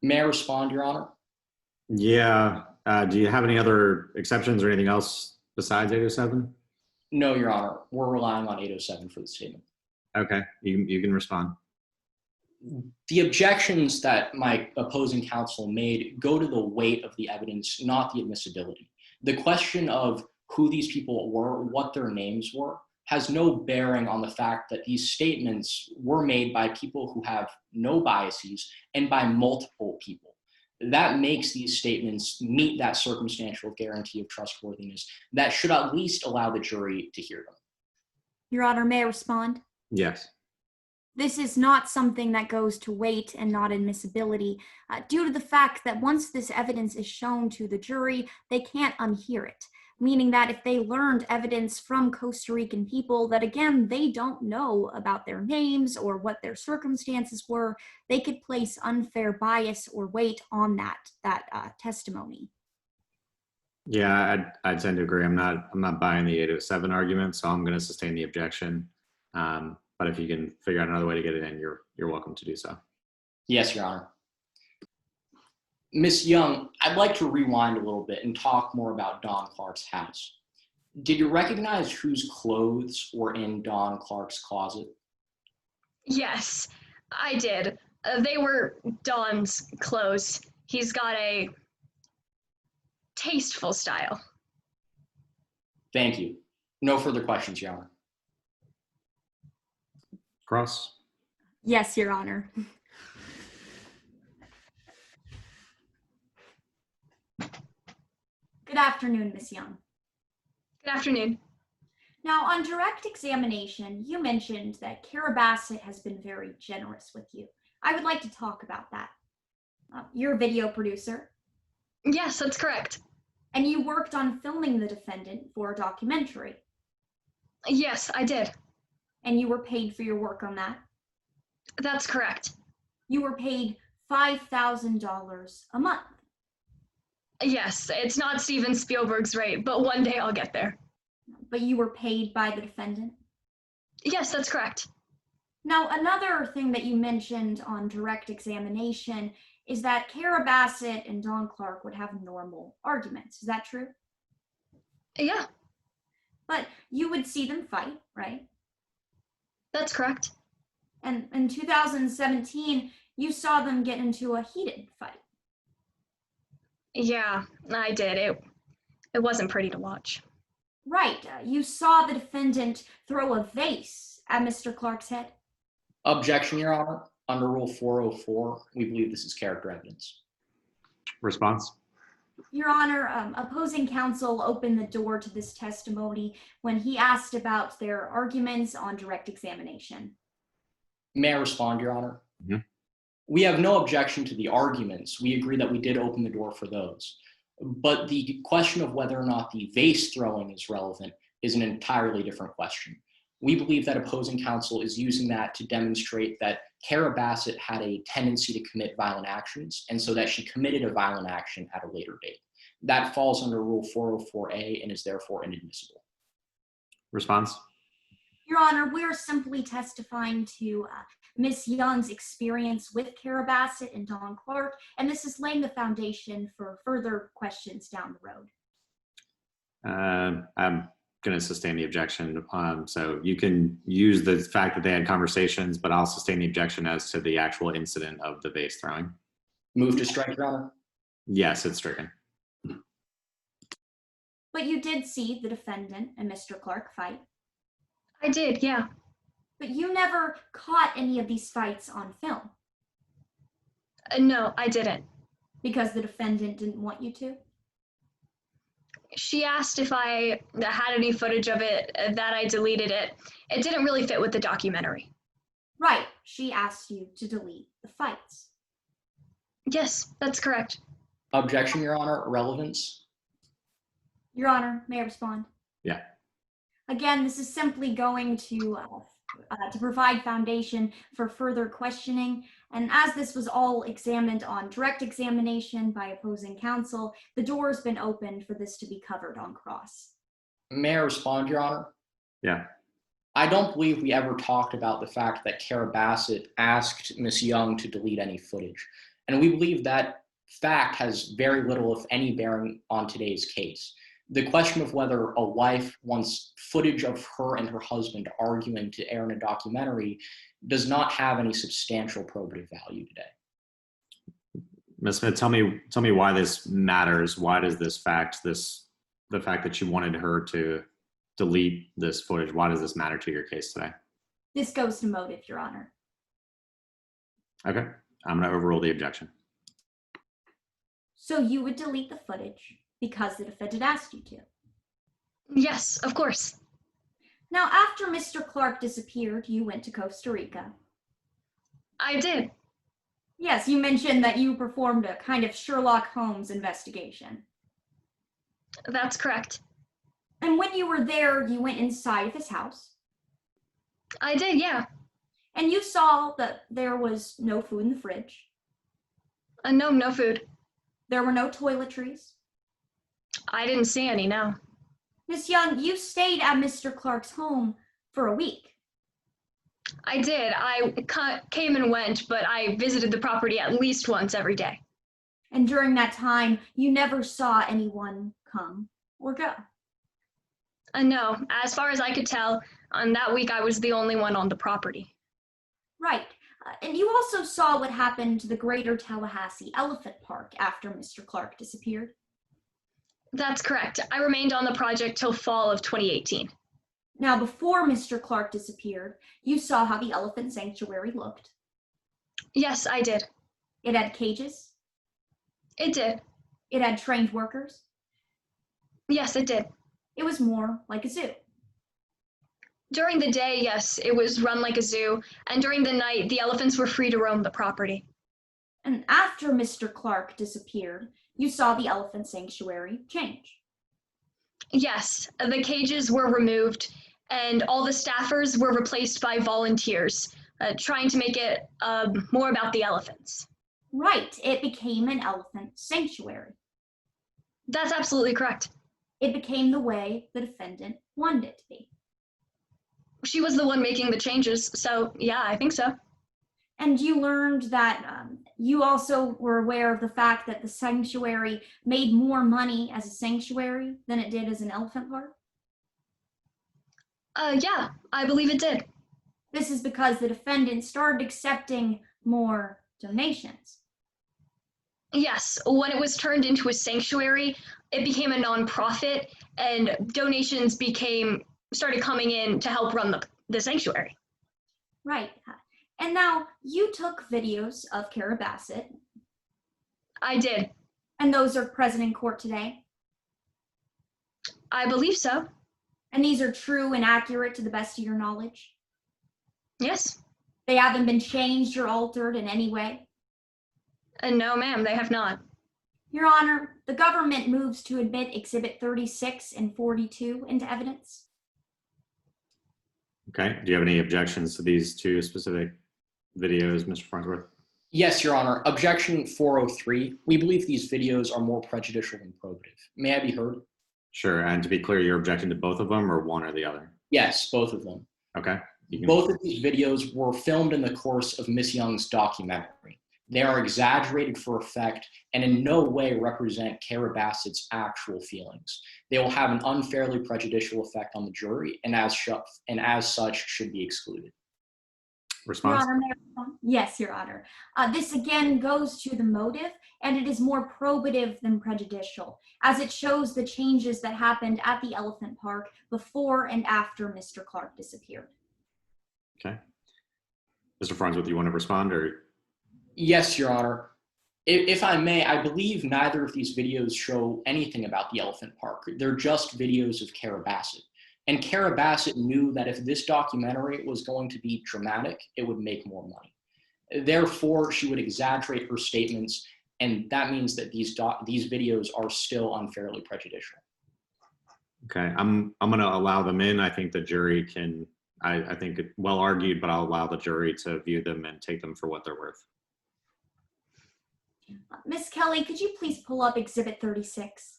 [SPEAKER 3] May I respond, Your Honor?
[SPEAKER 1] Yeah. Do you have any other exceptions or anything else besides 807?
[SPEAKER 3] No, Your Honor. We're relying on 807 for the statement.
[SPEAKER 1] Okay, you can respond.
[SPEAKER 3] The objections that my opposing counsel made go to the weight of the evidence, not the admissibility. The question of who these people were, what their names were, has no bearing on the fact that these statements were made by people who have no biases and by multiple people. That makes these statements meet that circumstantial guarantee of trustworthiness that should at least allow the jury to hear them.
[SPEAKER 2] Your Honor, may I respond?
[SPEAKER 1] Yes.
[SPEAKER 2] This is not something that goes to weight and not admissibility, due to the fact that once this evidence is shown to the jury, they can't unhear it. Meaning that if they learned evidence from Costa Rican people that, again, they don't know about their names or what their circumstances were, they could place unfair bias or weight on that testimony.
[SPEAKER 1] Yeah, I'd tend to agree. I'm not buying the 807 argument, so I'm going to sustain the objection. But if you can figure out another way to get it in, you're welcome to do so.
[SPEAKER 3] Yes, Your Honor. Ms. Young, I'd like to rewind a little bit and talk more about Don Clark's house. Did you recognize whose clothes were in Don Clark's closet?
[SPEAKER 7] Yes, I did. They were Don's clothes. He's got a tasteful style.
[SPEAKER 3] Thank you. No further questions, Your Honor.
[SPEAKER 1] Cross?
[SPEAKER 2] Yes, Your Honor. Good afternoon, Ms. Young.
[SPEAKER 7] Good afternoon.
[SPEAKER 2] Now, on direct examination, you mentioned that Kara Bassett has been very generous with you. I would like to talk about that. You're a video producer.
[SPEAKER 7] Yes, that's correct.
[SPEAKER 2] And you worked on filming the defendant for a documentary.
[SPEAKER 7] Yes, I did.
[SPEAKER 2] And you were paid for your work on that.
[SPEAKER 7] That's correct.
[SPEAKER 2] You were paid $5,000 a month.
[SPEAKER 7] Yes, it's not Steven Spielberg's rate, but one day I'll get there.
[SPEAKER 2] But you were paid by the defendant?
[SPEAKER 7] Yes, that's correct.
[SPEAKER 2] Now, another thing that you mentioned on direct examination is that Kara Bassett and Don Clark would have normal arguments. Is that true?
[SPEAKER 7] Yeah,
[SPEAKER 2] But you would see them fight, right?
[SPEAKER 7] that's correct.
[SPEAKER 2] And in 2017, you saw them get into a heated fight.
[SPEAKER 7] Yeah, I did. It wasn't pretty to watch.
[SPEAKER 2] Right. You saw the defendant throw a vase at Mr. Clark's head.
[SPEAKER 3] Objection, Your Honor. Under Rule 404, we believe this is character evidence.
[SPEAKER 1] Response?
[SPEAKER 2] Your Honor, opposing counsel opened the door to this testimony when he asked about their arguments on direct examination.
[SPEAKER 3] May I respond, Your Honor?
[SPEAKER 1] Mhm.
[SPEAKER 3] We have no objection to the arguments. We agree that we did open the door for those. But the question of whether or not the vase throwing is relevant is an entirely different question. We believe that opposing counsel is using that to demonstrate that Kara Bassett had a tendency to commit violent actions, and so that she committed a violent action at a later date. That falls under Rule 404A and is therefore inadmissible.
[SPEAKER 1] Response?
[SPEAKER 2] Your Honor, we're simply testifying to Ms. Young's experience with Kara Bassett and Don Clark, and this is laying the foundation for further questions down the road.
[SPEAKER 1] I'm going to sustain the objection. So you can use the fact that they had conversations, but I'll sustain the objection as to the actual incident of the vase throwing.
[SPEAKER 3] Move to strike, Your Honor.
[SPEAKER 1] Yes, it's stricken.
[SPEAKER 2] But you did see the defendant and Mr. Clark fight.
[SPEAKER 7] I did, yeah.
[SPEAKER 2] But you never caught any of these fights on film
[SPEAKER 7] No, I didn't.
[SPEAKER 2] because the defendant didn't want you to?
[SPEAKER 7] She asked if I had any footage of it, that I deleted it. It didn't really fit with the documentary.
[SPEAKER 2] Right, she asked you to delete the fights.
[SPEAKER 7] Yes, that's correct.
[SPEAKER 3] Objection, Your Honor. Relevance.
[SPEAKER 2] Your Honor, may I respond?
[SPEAKER 1] Yeah.
[SPEAKER 2] Again, this is simply going to to provide foundation for further questioning. And as this was all examined on direct examination by opposing counsel, the door has been opened for this to be covered on cross.
[SPEAKER 3] May I respond, Your Honor?
[SPEAKER 1] Yeah.
[SPEAKER 3] I don't believe we ever talked about the fact that Kara Bassett asked Ms. Young to delete any footage. And we believe that fact has very little, if any, bearing on today's case. The question of whether a wife wants footage of her and her husband arguing to air in a documentary does not have any substantial probative value today.
[SPEAKER 1] Ms. Smith, tell me why this matters. Why does the fact that you wanted her to delete this footage, why does this matter to your case today?
[SPEAKER 2] This goes to motive, Your Honor.
[SPEAKER 1] Okay, I'm going to overrule the objection.
[SPEAKER 2] So you would delete the footage because the defendant asked you to?
[SPEAKER 7] Yes, of course.
[SPEAKER 2] Now, after Mr. Clark disappeared, you went to Costa Rica.
[SPEAKER 7] I did.
[SPEAKER 2] Yes, you mentioned that you performed a kind of Sherlock Holmes investigation.
[SPEAKER 7] That's correct.
[SPEAKER 2] And when you were there, you went inside of his house.
[SPEAKER 7] I did, yeah.
[SPEAKER 2] And you saw that there was no food in the fridge.
[SPEAKER 7] No, no food.
[SPEAKER 2] There were no toiletries.
[SPEAKER 7] I didn't see any, no.
[SPEAKER 2] Miss Young, you stayed at Mr. Clark's home for a week.
[SPEAKER 7] I did. I came and went, but I visited the property at least once every day.
[SPEAKER 2] And during that time, you never saw anyone come or go.
[SPEAKER 7] No, as far as I could tell, on that week I was the only one on the property.
[SPEAKER 2] Right. And you also saw what happened to the Greater Tallahassee Elephant Park after Mr. Clark disappeared.
[SPEAKER 7] That's correct. I remained on the project till fall of 2018.
[SPEAKER 2] Now, before Mr. Clark disappeared, you saw how the elephant sanctuary looked.
[SPEAKER 7] Yes, I did.
[SPEAKER 2] It had cages.
[SPEAKER 7] It did.
[SPEAKER 2] It had trained workers.
[SPEAKER 7] Yes, it did.
[SPEAKER 2] It was more like a zoo.
[SPEAKER 7] During the day, yes, it was run like a zoo, and during the night, the elephants were free to roam the property.
[SPEAKER 2] And after Mr. Clark disappeared, you saw the elephant sanctuary change.
[SPEAKER 7] Yes, the cages were removed, and all the staffers were replaced by volunteers, trying to make it more about the elephants.
[SPEAKER 2] Right, it became an elephant sanctuary.
[SPEAKER 7] That's absolutely correct.
[SPEAKER 2] It became the way the defendant wanted it to be.
[SPEAKER 7] She was the one making the changes, so yeah, I think so.
[SPEAKER 2] And you learned that you also were aware of the fact that the sanctuary made more money as a sanctuary than it did as an elephant park?
[SPEAKER 7] Yeah, I believe it did.
[SPEAKER 2] This is because the defendant started accepting more donations.
[SPEAKER 7] Yes, when it was turned into a sanctuary, it became a nonprofit, and donations started coming in to help run the sanctuary.
[SPEAKER 2] Right. And now you took videos of Kara Bassett.
[SPEAKER 7] I did.
[SPEAKER 2] And those are present in court today?
[SPEAKER 7] I believe so.
[SPEAKER 2] And these are true and accurate to the best of your knowledge?
[SPEAKER 7] Yes.
[SPEAKER 2] They haven't been changed or altered in any way?
[SPEAKER 7] No, ma'am, they have not.
[SPEAKER 2] Your Honor, the government moves to admit Exhibit 36 and 42 into evidence.
[SPEAKER 1] Okay, do you have any objections to these two specific videos, Mr. Farnsworth?
[SPEAKER 3] Yes, Your Honor. Objection 403. We believe these videos are more prejudicial than probative. May I be heard?
[SPEAKER 1] Sure, and to be clear, you're objecting to both of them or one or the other?
[SPEAKER 3] Yes, both of them.
[SPEAKER 1] Okay.
[SPEAKER 3] Both of these videos were filmed in the course of Miss Young's documentary. They are exaggerated for effect and in no way represent Kara Bassett's actual feelings. They will have an unfairly prejudicial effect on the jury and as such should be excluded.
[SPEAKER 1] Response?
[SPEAKER 2] Your Honor, may I respond? Yes, Your Honor. This again goes to the motive, and it is more probative than prejudicial, as it shows the changes that happened at the Elephant Park before and after Mr. Clark disappeared.
[SPEAKER 1] Okay. Mr. Farnsworth, you want to respond or?
[SPEAKER 3] Yes, Your Honor. If I may, I believe neither of these videos show anything about the Elephant Park. They're just videos of Kara Bassett. And Kara Bassett knew that if this documentary was going to be dramatic, it would make more money. Therefore, she would exaggerate her statements, and that means that these videos are still unfairly prejudicial.
[SPEAKER 1] Okay, I'm going to allow them in. I think the jury can I think it well argued, but I'll allow the jury to view them and take them for what they're worth.
[SPEAKER 2] Miss Kelly, could you please pull up Exhibit 36?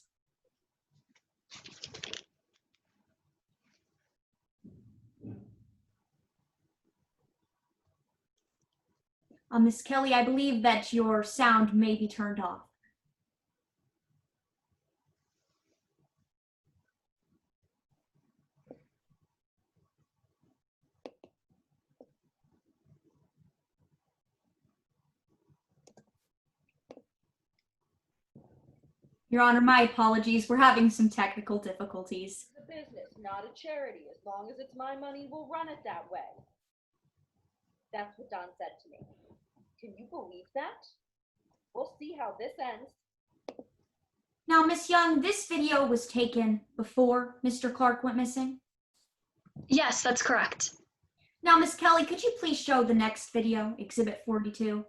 [SPEAKER 2] Miss Kelly, I believe that your sound may be turned off. Your Honor, my apologies. We're having some technical difficulties.
[SPEAKER 8] It's a business, not a charity. As long as it's my money, we'll run it that way. That's what Don said to me. Can you believe that? We'll see how this ends.
[SPEAKER 2] Now, Miss Young, this video was taken before Mr. Clark went missing.
[SPEAKER 7] Yes, that's correct.
[SPEAKER 2] Now, Miss Kelly, could you please show the next video, Exhibit 42?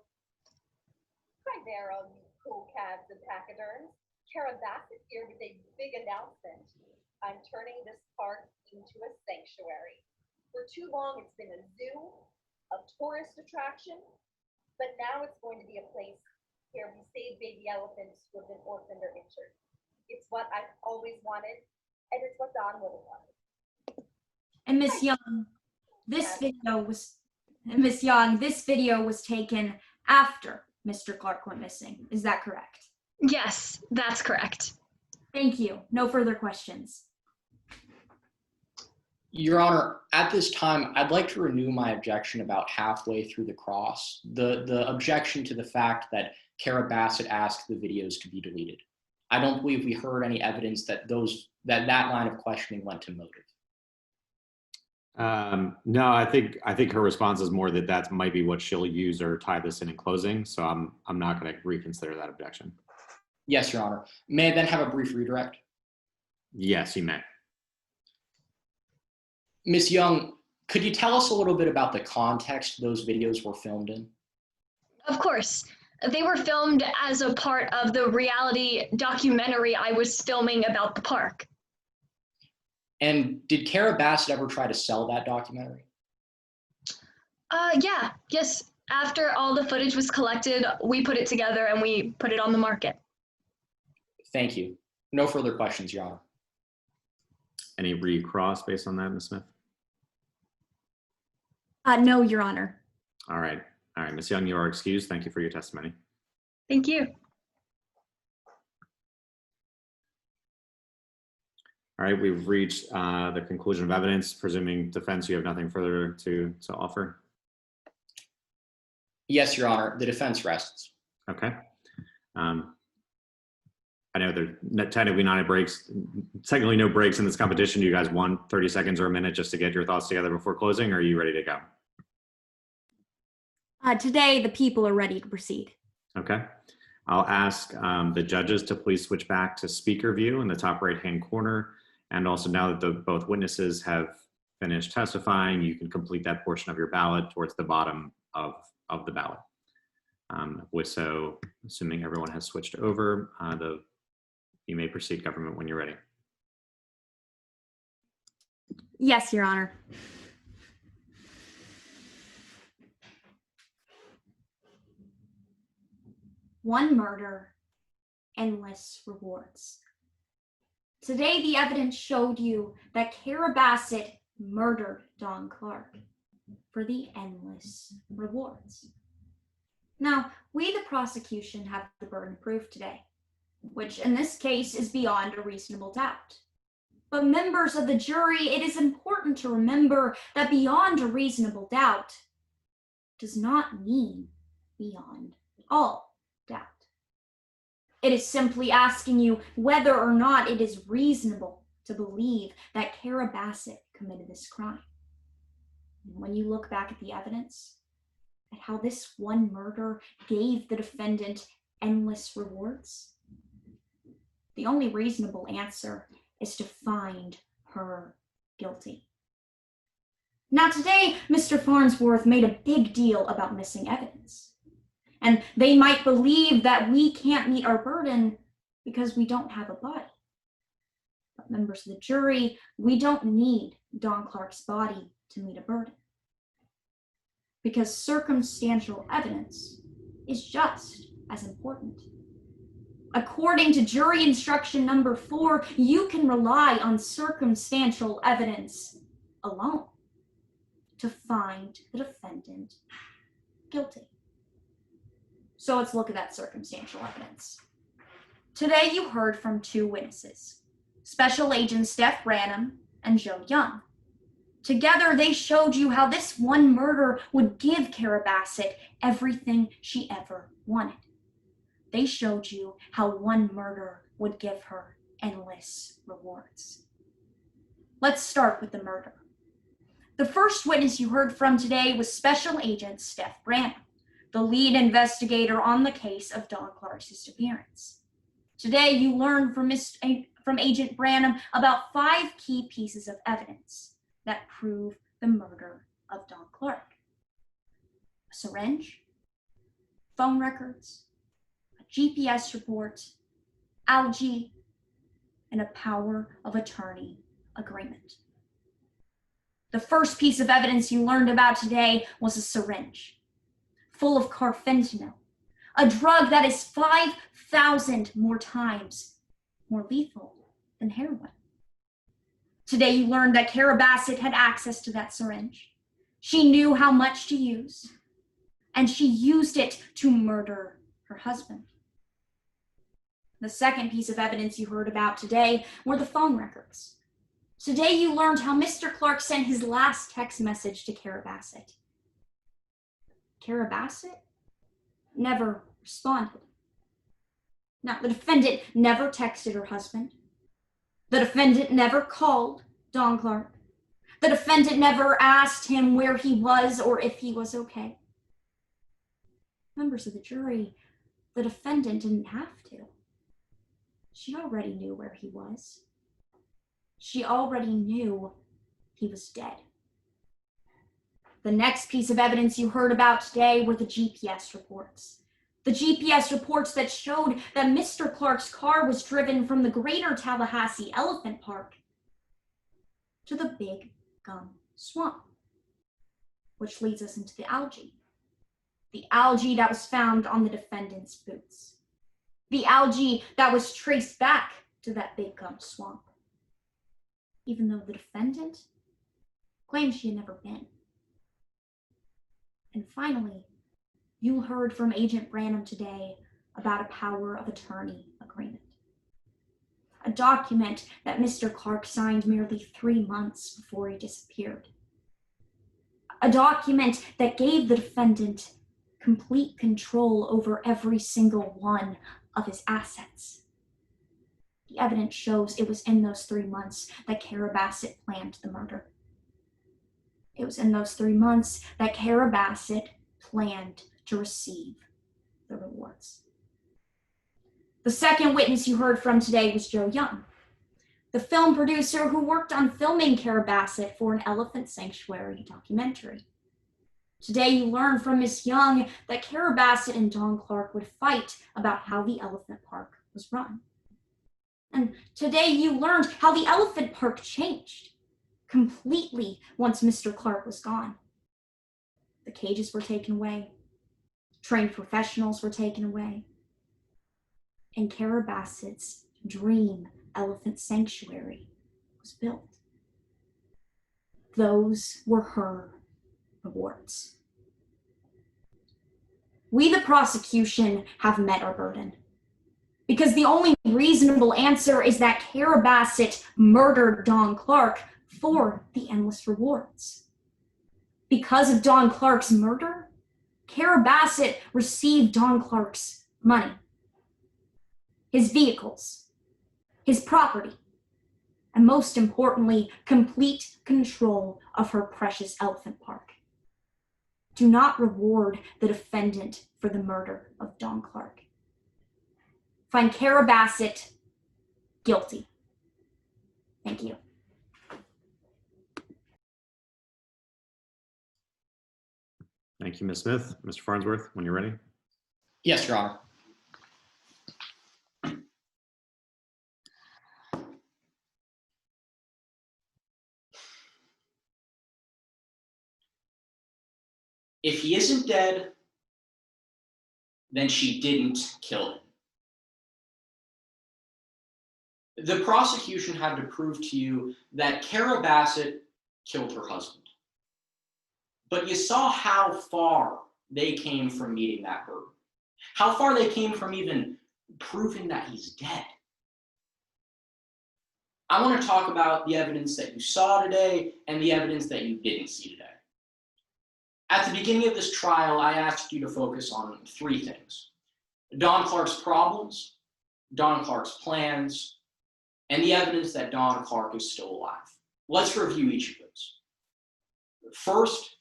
[SPEAKER 8] Hi there, all you cool cabs and pachyderms. Kara Bassett here with a big announcement. I'm turning this park into a sanctuary. For too long, it's been a zoo, a tourist attraction, but now it's going to be a place where we save baby elephants who have been orphaned or injured. It's what I've always wanted, and it's what Don would have wanted.
[SPEAKER 2] And Miss Young, this video was taken after Mr. Clark went missing. Is that correct?
[SPEAKER 7] Yes, that's correct.
[SPEAKER 2] Thank you. No further questions.
[SPEAKER 3] Your Honor, at this time, I'd like to renew my objection about halfway through the cross. The objection to the fact that Kara Bassett asked the videos to be deleted. I don't believe we heard any evidence that that line of questioning went to motive.
[SPEAKER 1] No, I think her response is more that might be what she'll use or tie this in closing. So I'm not going to reconsider that objection.
[SPEAKER 3] Yes, Your Honor. May I then have a brief redirect?
[SPEAKER 1] Yes, you may.
[SPEAKER 3] Ms. Young, could you tell us a little bit about the context those videos were filmed in?
[SPEAKER 7] Of course. They were filmed as a part of the reality documentary I was filming about the park.
[SPEAKER 3] And did Kara Bassett ever try to sell that documentary?
[SPEAKER 7] Yes. After all the footage was collected, we put it together and we put it on the market.
[SPEAKER 3] Thank you. No further questions, Your Honor.
[SPEAKER 1] Any recross based on that, Ms. Smith?
[SPEAKER 2] No, Your Honor.
[SPEAKER 1] All right, Ms. Young, you are excused. Thank you for your testimony.
[SPEAKER 7] Thank you.
[SPEAKER 1] All right, we've reached the conclusion of evidence. Presuming defense, you have nothing further to offer?
[SPEAKER 3] Yes, Your Honor. The defense rests.
[SPEAKER 1] Okay. I know there are technically technically no breaks in this competition. Do you guys want 30 seconds or a minute just to get your thoughts together before closing, or are you ready to go?
[SPEAKER 2] Today, the people are ready to proceed.
[SPEAKER 1] Okay. I'll ask the judges to please switch back to speaker view in the top right-hand corner. And also now that both witnesses have finished testifying, you can complete that portion of your ballot towards the bottom of the ballot. So assuming everyone has switched over, you may proceed, government, when you're ready.
[SPEAKER 2] Yes, Your Honor. One murder, endless rewards. Today, the evidence showed you that Kara Bassett murdered Don Clark for the endless rewards. Now, we, the prosecution, have the burden of proof today, which in this case is beyond a reasonable doubt. But members of the jury, it is important to remember that beyond a reasonable doubt does not mean beyond all doubt. It is simply asking you whether or not it is reasonable to believe that Kara Bassett committed this crime. And when you look back at the evidence, at how this one murder gave the defendant endless rewards, the only reasonable answer is to find her guilty. Now today, Mr. Farnsworth made a big deal about missing evidence. And they might believe that we can't meet our burden because we don't have a body. But members of the jury, we don't need Don Clark's body to meet a burden. Because circumstantial evidence is just as important. According to jury instruction number 4, you can rely on circumstantial evidence alone to find the defendant guilty. So let's look at that circumstantial evidence. Today you heard from 2 witnesses, Special Agent Steph Branham and Joe Young. Together they showed you how this one murder would give Kara Bassett everything she ever wanted. They showed you how one murder would give her endless rewards. Let's start with the murder. The first witness you heard from today was Special Agent Steph Branham, the lead investigator on the case of Don Clark's disappearance. Today you learned from Agent Branham about 5 key pieces of evidence that prove the murder of Don Clark: a syringe, phone records, a GPS report, algae, and a power of attorney agreement. The first piece of evidence you learned about today was a syringe full of carfentanil, a drug that is 5,000 more times more lethal than heroin. Today you learned that Kara Bassett had access to that syringe. She knew how much to use, and she used it to murder her husband. The second piece of evidence you heard about today were the phone records. Today you learned how Mr. Clark sent his last text message to Kara Bassett. Kara Bassett never responded. Now, the defendant never texted her husband. The defendant never called Don Clark. The defendant never asked him where he was or if he was okay. Members of the jury, the defendant didn't have to. She already knew where he was. She already knew he was dead. The next piece of evidence you heard about today were the GPS reports. The GPS reports that showed that Mr. Clark's car was driven from the Greater Tallahassee Elephant Park to the Big Gum Swamp, which leads us into the algae. The algae that was found on the defendant's boots. The algae that was traced back to that Big Gum Swamp, even though the defendant claimed she had never been. And finally, you heard from Agent Branham today about a power of attorney agreement. A document that Mr. Clark signed merely 3 months before he disappeared. A document that gave the defendant complete control over every single one of his assets. The evidence shows it was in those 3 months that Kara Bassett planned the murder. It was in those 3 months that Kara Bassett planned to receive the rewards. The second witness you heard from today was Joe Young, the film producer who worked on filming Kara Bassett for an Elephant Sanctuary documentary. Today you learned from Ms. Young that Kara Bassett and Don Clark would fight about how the elephant park was run. And today you learned how the elephant park changed completely once Mr. Clark was gone. The cages were taken away. Trained professionals were taken away. And Kara Bassett's dream elephant sanctuary was built. Those were her rewards. We, the prosecution, have met our burden. Because the only reasonable answer is that Kara Bassett murdered Don Clark for the endless rewards. Because of Don Clark's murder, Kara Bassett received Don Clark's money, his vehicles, his property, and most importantly, complete control of her precious elephant park. Do not reward the defendant for the murder of Don Clark. Find Kara Bassett guilty. Thank you.
[SPEAKER 1] Thank you, Ms. Smith. Mr. Farnsworth, when you're ready.
[SPEAKER 3] Yes, Your Honor. If he isn't dead, then she didn't kill him. The prosecution had to prove to you that Kara Bassett killed her husband. But you saw how far they came from meeting that burden. How far they came from even proving that he's dead. I want to talk about the evidence that you saw today and the evidence that you didn't see today. At the beginning of this trial, I asked you to focus on three things: Don Clark's problems, Don Clark's plans, and the evidence that Don Clark is still alive. Let's review each of those. First,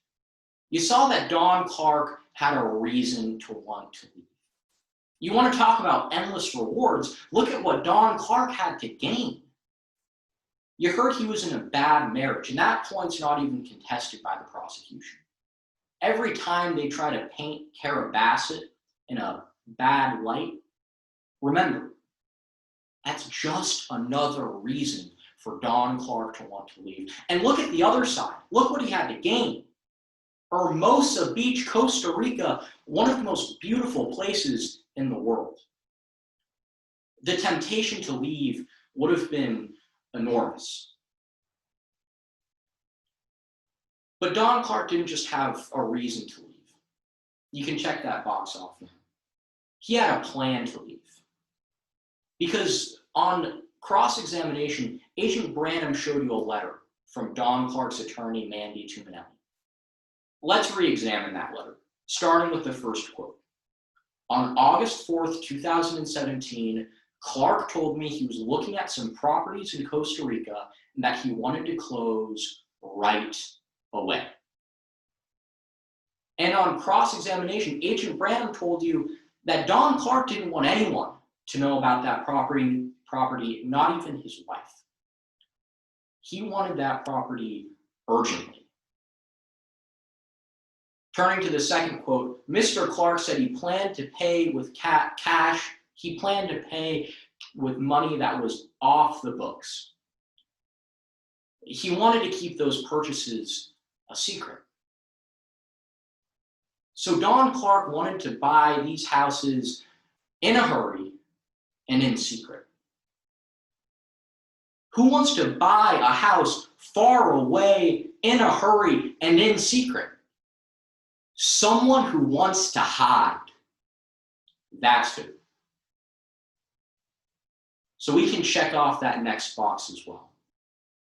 [SPEAKER 3] you saw that Don Clark had a reason to want to leave. You want to talk about endless rewards? Look at what Don Clark had to gain. You heard he was in a bad marriage, and that point's not even contested by the prosecution. Every time they try to paint Kara Bassett in a bad light, remember, that's just another reason for Don Clark to want to leave. And look at the other side. Look what he had to gain. Hermosa Beach, Costa Rica, one of the most beautiful places in the world. The temptation to leave would have been enormous. But Don Clark didn't just have a reason to leave. You can check that box off now. He had a plan to leave. Because on cross-examination, Agent Branham showed you a letter from Don Clark's attorney, Mandy Tuminelli. Let's re-examine that letter, starting with the first quote. On August 4th, 2017, Clark told me he was looking at some properties in Costa Rica and that he wanted to close right away. And on cross-examination, Agent Branham told you that Don Clark didn't want anyone to know about that property, not even his wife. He wanted that property urgently. Turning to the second quote, Mr. Clark said he planned to pay with cash. He planned to pay with money that was off the books. He wanted to keep those purchases a secret. So Don Clark wanted to buy these houses in a hurry and in secret. Who wants to buy a house far away in a hurry and in secret? Someone who wants to hide. That's who. So we can check off that next box as well.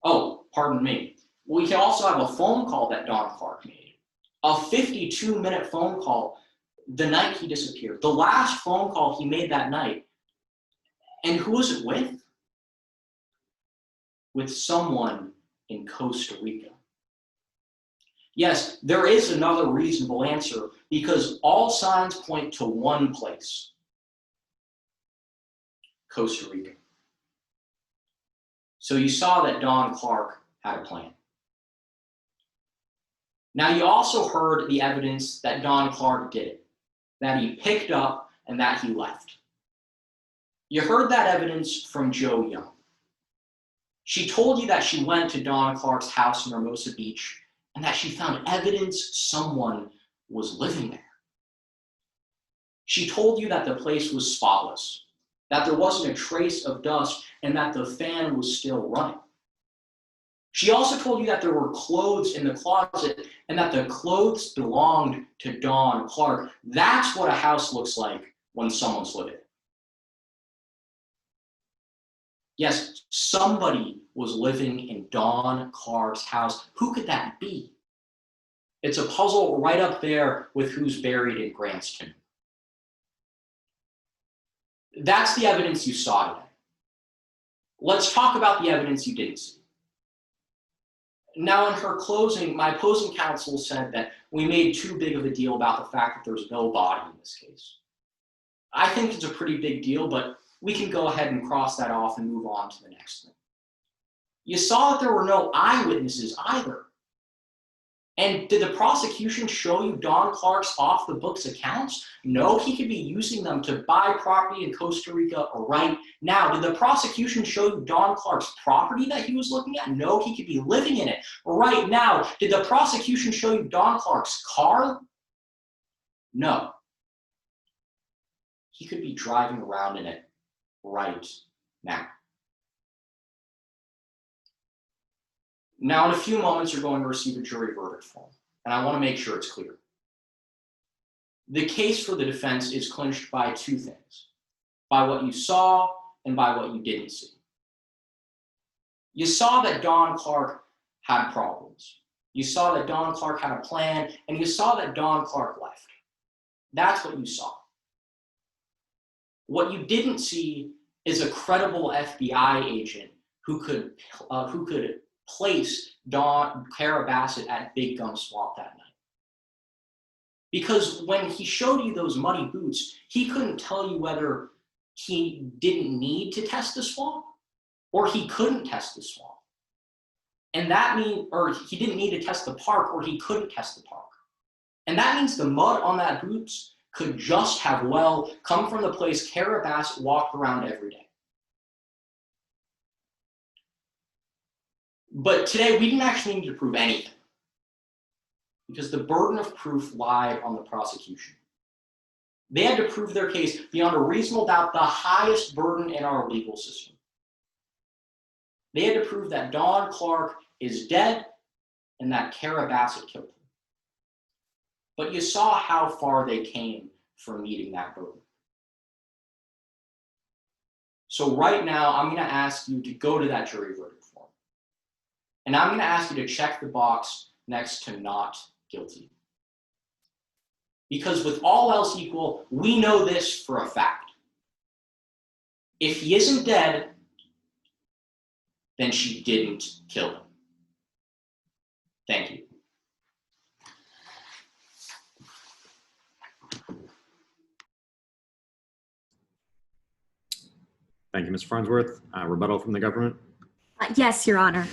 [SPEAKER 3] Oh, pardon me. We can also have a phone call that Don Clark made. A 52-minute phone call the night he disappeared. The last phone call he made that night. And who was it with? With someone in Costa Rica. Yes, there is another reasonable answer because all signs point to one place. Costa Rica. So you saw that Don Clark had a plan. Now you also heard the evidence that Don Clark did it, that he picked up and that he left. You heard that evidence from Jo Young. She told you that she went to Don Clark's house in Hermosa Beach and that she found evidence someone was living there. She told you that the place was spotless, that there wasn't a trace of dust, and that the fan was still running. She also told you that there were clothes in the closet and that the clothes belonged to Don Clark. That's what a house looks like when someone's living. Yes, somebody was living in Don Clark's house. Who could that be? It's a puzzle right up there with who's buried in Grant's tomb. That's the evidence you saw today. Let's talk about the evidence you didn't see. Now, in her closing, my opposing counsel said that we made too big of a deal about the fact that there's no body in this case. I think it's a pretty big deal, but we can go ahead and cross that off and move on to the next thing. You saw that there were no eyewitnesses either. And did the prosecution show you Don Clark's off-the-books accounts? No, he could be using them to buy property in Costa Rica right now. Did the prosecution show you Don Clark's property that he was looking at? No, he could be living in it right now. Did the prosecution show you Don Clark's car No. He could be driving around in it right now. Now, in a few moments, you're going to receive a jury verdict form, and I want to make sure it's clear. The case for the defense is clinched by two things: by what you saw and by what you didn't see. You saw that Don Clark had problems. You saw that Don Clark had a plan, and you saw that Don Clark left. That's what you saw. What you didn't see is a credible FBI agent who could place Kara Bassett at Big Gum Swamp that night. Because when he showed you those muddy boots, he couldn't tell you whether he didn't need to test the swamp or he couldn't test the swamp. And that means, or he didn't need to test the park or he couldn't test the park. And that means the mud on that boots could just have well come from the place Kara Bassett walked around every day. But today we didn't actually need to prove anything, because the burden of proof lied on the prosecution. They had to prove their case beyond a reasonable doubt, the highest burden in our legal system. They had to prove that Don Clark is dead and that Kara Bassett killed him. But you saw how far they came from meeting that burden. So right now, I'm going to ask you to go to that jury verdict form. And I'm going to ask you to check the box next to not guilty. Because with all else equal, we know this for a fact. If he isn't dead, then she didn't kill him. Thank you.
[SPEAKER 1] Thank you, Mr. Farnsworth. Rebuttal from the government?
[SPEAKER 2] Yes, Your Honor.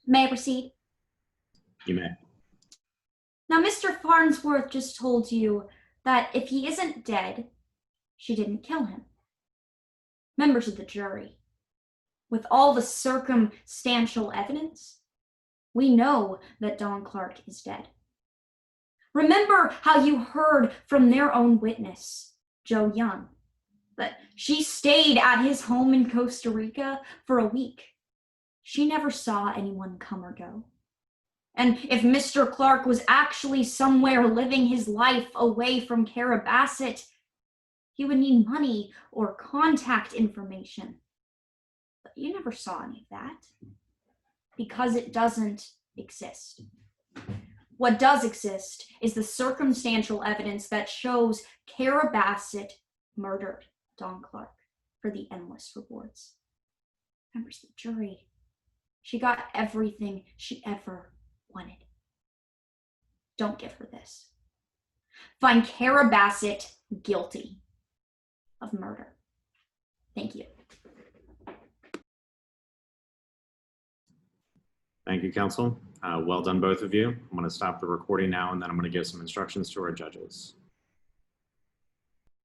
[SPEAKER 2] May I proceed?
[SPEAKER 1] You may.
[SPEAKER 2] Now, Mr. Farnsworth just told you that if he isn't dead, she didn't kill him. Members of the jury, with all the circumstantial evidence, we know that Don Clark is dead. Remember how you heard from their own witness, Joe Young, that she stayed at his home in Costa Rica for a week. She never saw anyone come or go. And if Mr. Clark was actually somewhere living his life away from Kara Bassett, he would need money or contact information. But you never saw any of that, because it doesn't exist. What does exist is the circumstantial evidence that shows Kara Bassett murdered Don Clark for the endless rewards. Members of the jury, she got everything she ever wanted. Don't give her this. Find Kara Bassett guilty of murder. Thank you.
[SPEAKER 1] Thank you, counsel. Well done, both of you. I'm going to stop the recording now, and then I'm going to give some instructions to our judges.